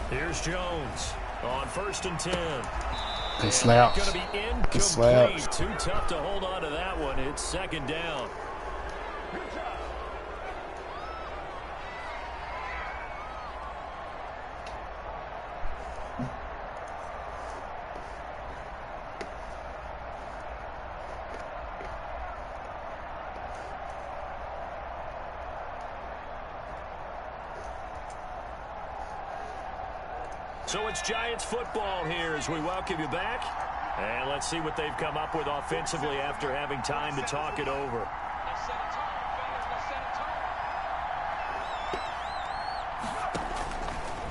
Here's Jones on 1st and 10. Good slaps. Going to be incomplete. Good slaps. Too tough to hold on to that one. It's 2nd down. So it's Giants football here as we welcome you back. And let's see what they've come up with offensively after having time to talk it over.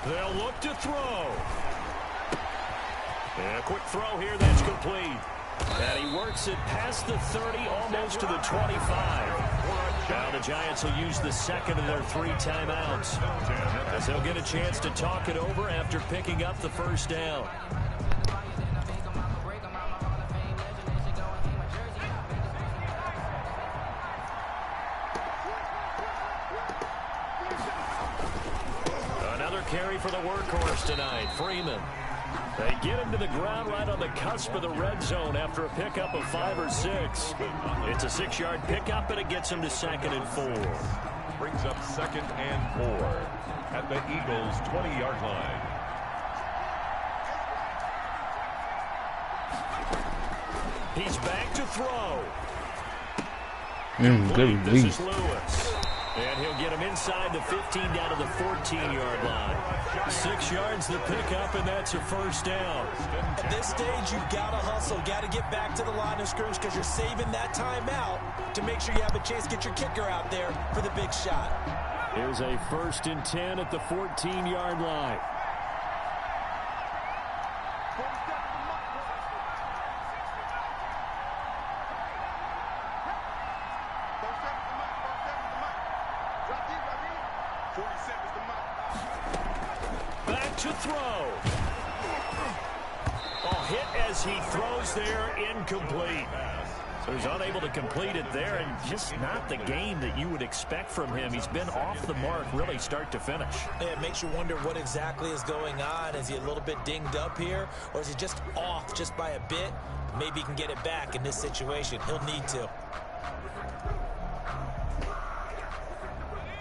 They'll look to throw. And a quick throw here that's complete. And he works it past the 30, almost to the 25. Now the Giants will use the second of their 3 timeouts, as they'll get a chance to talk it over after picking up the 1st down. Another carry for the workhorse tonight, Freeman. They get him to the ground right on the cusp of the red zone after a pickup of 5 or 6. It's a 6-yard pickup, and it gets him to 2nd and 4. Brings up 2nd and 4 at the Eagles' 20-yard line. He's back to throw. Good This is lead. Lewis. And he'll get him inside the 15 down to the 14-yard line. 6 yards the pickup, and that's a 1st down. At this stage, you've got to hustle, got to get back to the line of scrimmage because you're saving that timeout to make sure you have a chance to get your kicker out there for the big shot. Here's a 1st and 10 at the 14-yard line. Back to throw. Hit as he throws there, incomplete. So he's unable to complete it there, and just not the game that you would expect from him. He's been off the mark really start to finish. Yeah, it makes you wonder what exactly is going on. Is he a little bit dinged up here, or is he just off just by a bit? Maybe he can get it back in this situation. He'll need to.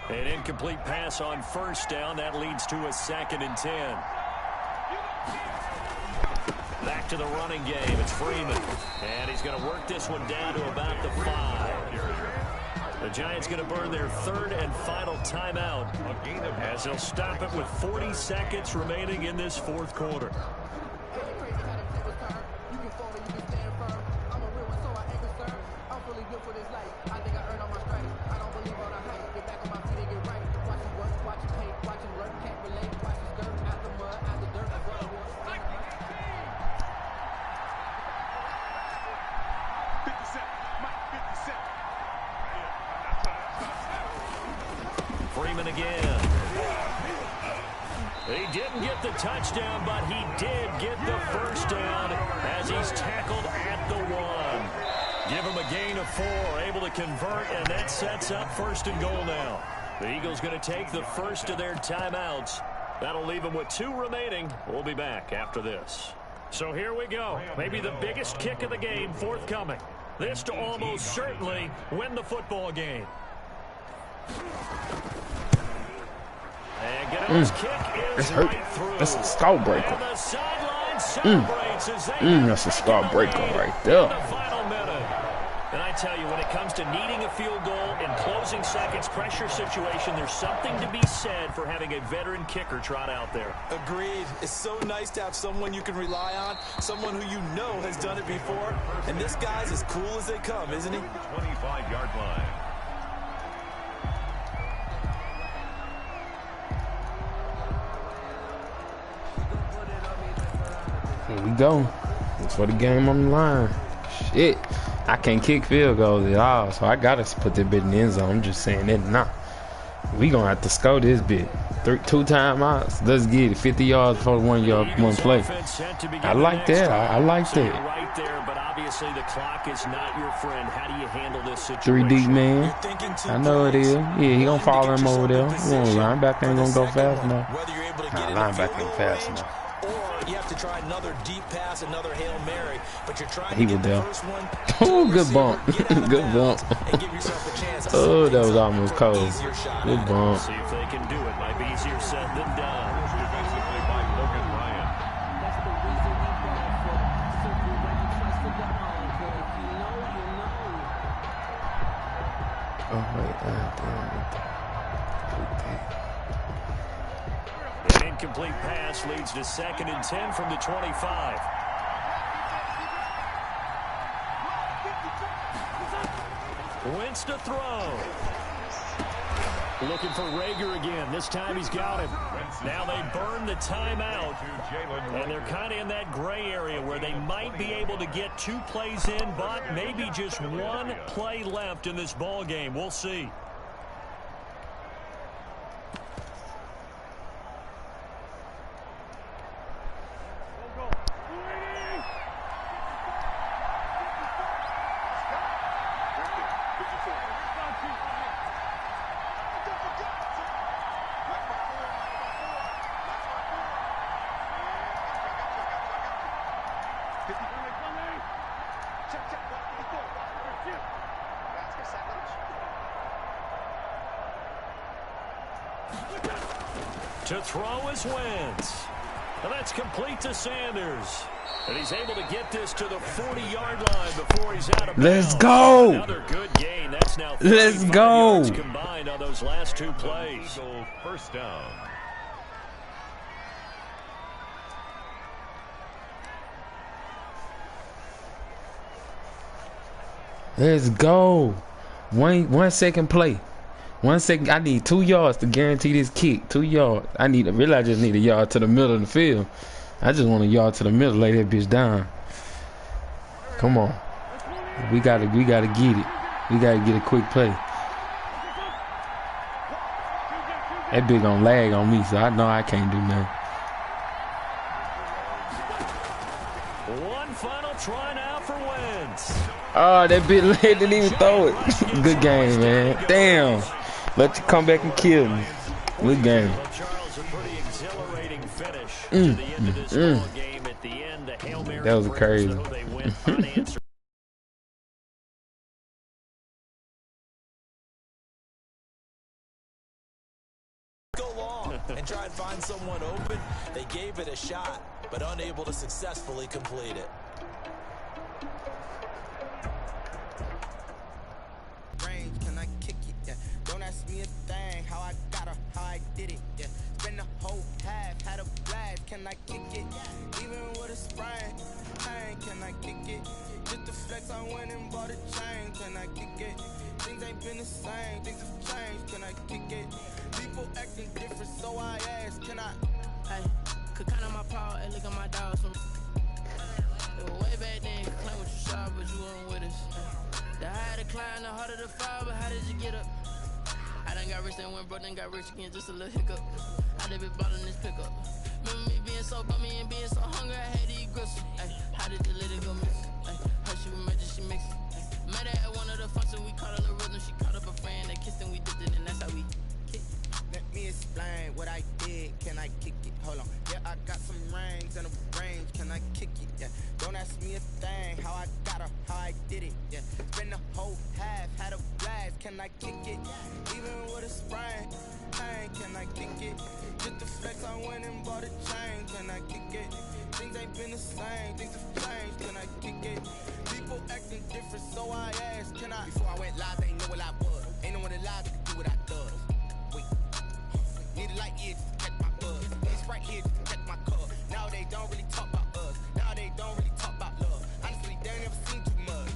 An incomplete pass on 1st down. That leads to a 2nd and 10. Back to the running game. It's Freeman. And he's going to work this one down to about the 5. The Giants going to burn their 3rd and final timeout as they'll stop it with 40 seconds remaining in this 4th quarter. Freeman again. He didn't get the touchdown, but he did get the 1st down as he's tackled at the 1. Give him a gain of 4, able to convert, and that sets up 1st and goal now. The Eagles going to take the 1st of their timeouts. That'll leave them with 2 remaining. We'll be back after this. So here we go. Maybe the biggest kick of the game forthcoming. This to almost certainly win the football game. And Goodell's kick is right through. That's a skull breaker. And the sideline celebrates as they That's a skull breaker right there. in the final minute. And I tell you, when it comes to needing a field goal in closing seconds, pressure situation, there's something to be said for having a veteran kicker trot out there. Agreed. It's so nice to have someone you can rely on, someone who you know has done it before. And this guy's as cool as they come, isn't he? 25-yard line. Here we go. It's for the game on the line. Shit. I can't kick field goals at all, so I gotta put that bit in the end zone. I'm just saying that nah. We gonna have to score this bit. 2 timeouts. Let's get it. 50 yards for 1 yard, 1 play. I like that. I like that. Right there, but obviously the clock is not your friend. How do you handle this 3 situation? deep man. I know it is. Yeah, he gonna follow him over there. Linebacker ain't gonna go fast enough. Linebacker ain't fast enough. You have to try another deep pass, another Hail Mary, but you're trying He to was get there. the first one. Oh, good bump. Good bump. And give yourself a chance. Oh, that was almost cold. Easier shot. Good bump. See if they can do it. Might be easier said than done. Defensively by Logan Ryan. Oh, wait. An incomplete pass leads to 2nd and 10 from the 25. Wentz to throw. Looking for Rager again. This time he's got him. Now they burn the timeout. And they're kind of in that gray area where they might be able to get 2 plays in, but maybe just 1 play left in this ball game. We'll see. To throw is Wentz. And that's complete to Sanders. And he's able to get this to the 40-yard line before he's out of bounds. Let's go. Another good gain. That's now Let's go. yards combined on those last 2 plays. Eagle first down. Let's go. 1 second play. 1 second. I need 2 yards to guarantee this kick. 2 yards. I just need a yard to the middle of the field. I just want a yard to the middle. Lay that bitch down. Come on. We gotta get it. We gotta get a quick play. That bitch gonna lag on me, so I know I can't do nothing. One final try now for Wentz. Oh, that bitch didn't even throw it. Good game, man. Damn. Let you come back and kill me. Good game. Well, Charles, a pretty exhilarating finish to the end of this ball game. At the end, a Hail Mary That was crazy. so they went unanswered. Go long and try and find someone open. They gave it a shot, but unable to successfully complete it. Range, can I kick it? Yeah. Don't ask me a thing. How I got her, how I did it. Yeah. Spend the whole half, had a blast. Can I kick it? Even with a sprain, can I kick it? Just to flex, I went and bought a chain. Can I kick it? Things ain't been the same. Things have changed. Can I kick it? People acting different, so I asked, can I? Hey, could count on my power and look at my dogs. It was way back then, could claim what you saw, but you weren't with us. The higher the climb, the harder the fall, but how did you get up? I done got rich, then went broke, then got rich again, just a little hiccup. I done been ballin' this pickup. Remember me being so bummy and being so hungry, I had to eat gristle. Ay, how did the lady go miss? Ay, her she was magic, she mixed. Met her at one of the functions, we caught her the rhythm, she caught up a friend, they kissed and we dipped it, and that's how we kicked. Let me explain what I did. Can I kick it? Hold on. Yeah, I got some rings and a range. Can I kick it? Yeah. Don't ask me a thing. How I got her, how I did it. Yeah. Spend the whole half, had a blast. Can I kick it? Even with a sprain, can I kick it? Just to flex, I went and bought a chain. Can I kick it? Things ain't been the same. Things have changed. Can I kick it? People People acting different, so I asked, can I? Before I went live, they ain't know what I was. Ain't no one alive that could do what I does. Wait, need a light here just to catch my buzz. Need Sprite here just to catch my cup. Now they don't really talk about us. Now they don't really talk about love. Honestly, they ain't never seen too much.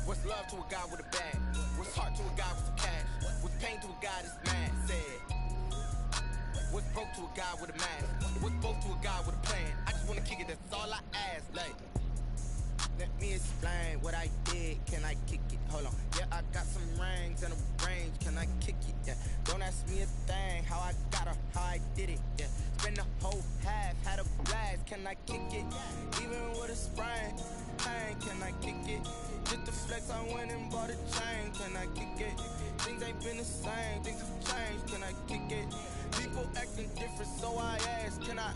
What's love to a guy with a bag? What's heart to a guy with some cash? What's pain to a guy that's mad? Said. What's broke to a guy with a mask? What's broke to a guy with a plan? I just wanna kick it, that's all I ask. Like, let me explain what I did. Can I kick it? Hold on. Yeah, I got some rings and a range. Can I kick it? Yeah. Don't ask me a thing. How I got her, how I did it. Yeah. Spend the whole half, had a blast. Can I kick it? Even with a sprain. Pain, can I kick it? Just the flex, I went and bought a chain. Can I kick it? Things ain't been the same. Things have changed. Can I kick it? People acting different, so I ask, can I?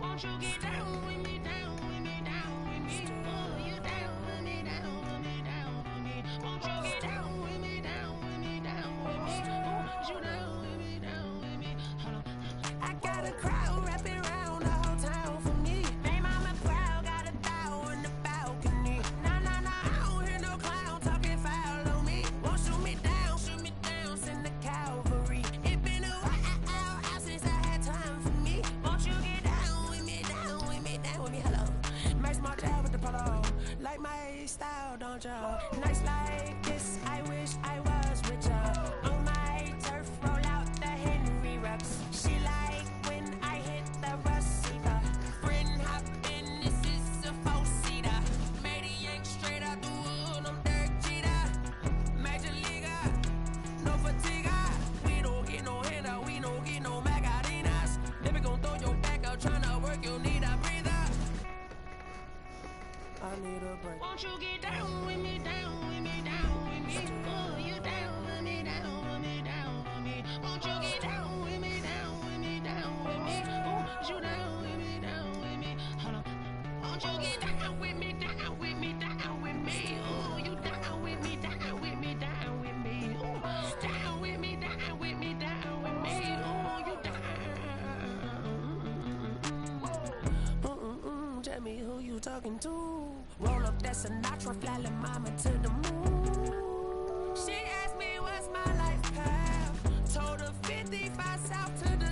Won't you get down with me, down with me, down with me? Oh, you down with me, down with me, down with me. Won't you get down with me, down with me, down with me? Oh, you down with me, down with me? Hold on. I got a crowd wrapping around the whole town for me. Hey, mama proud, got a thou in the balcony. Nah, nah, nah, I don't hear no clown talking foul on me. Won't shoot me down, send the cavalry. It been a while since I had time for me. Won't you get down with me, down with me, down with me? Hello. Max my job with the polo. Like my style, don't y'all? Nights like this, I wish I was richer. On my turf, roll out the Henry Rux. She like when I hit the receiver. Friend hop in, this is a four-seater. Made a yank straight out the wood, I'm Derek Jeter. Major leaguer, no fatigue. We don't get no handout, we don't get no magarinas. Never gon' throw your back out, tryna work, you need a breather. I need a break. Won't you get down with me, down with me, down with me? Oh, you down with me, down with me, down with me? Won't you get down with me, down with me, down with me? Oh, you down with me, down with me? Hold on. Won't you get down with me, down with me, down with me? Oh, you down with me, down with me, down with me? Oh, down with me, down with me, down with me? Oh, you down. Tell me who you talking to. Roll up that Sinatra, fly la mama to the moon. She asked me what's my life path. Told her 55 south to the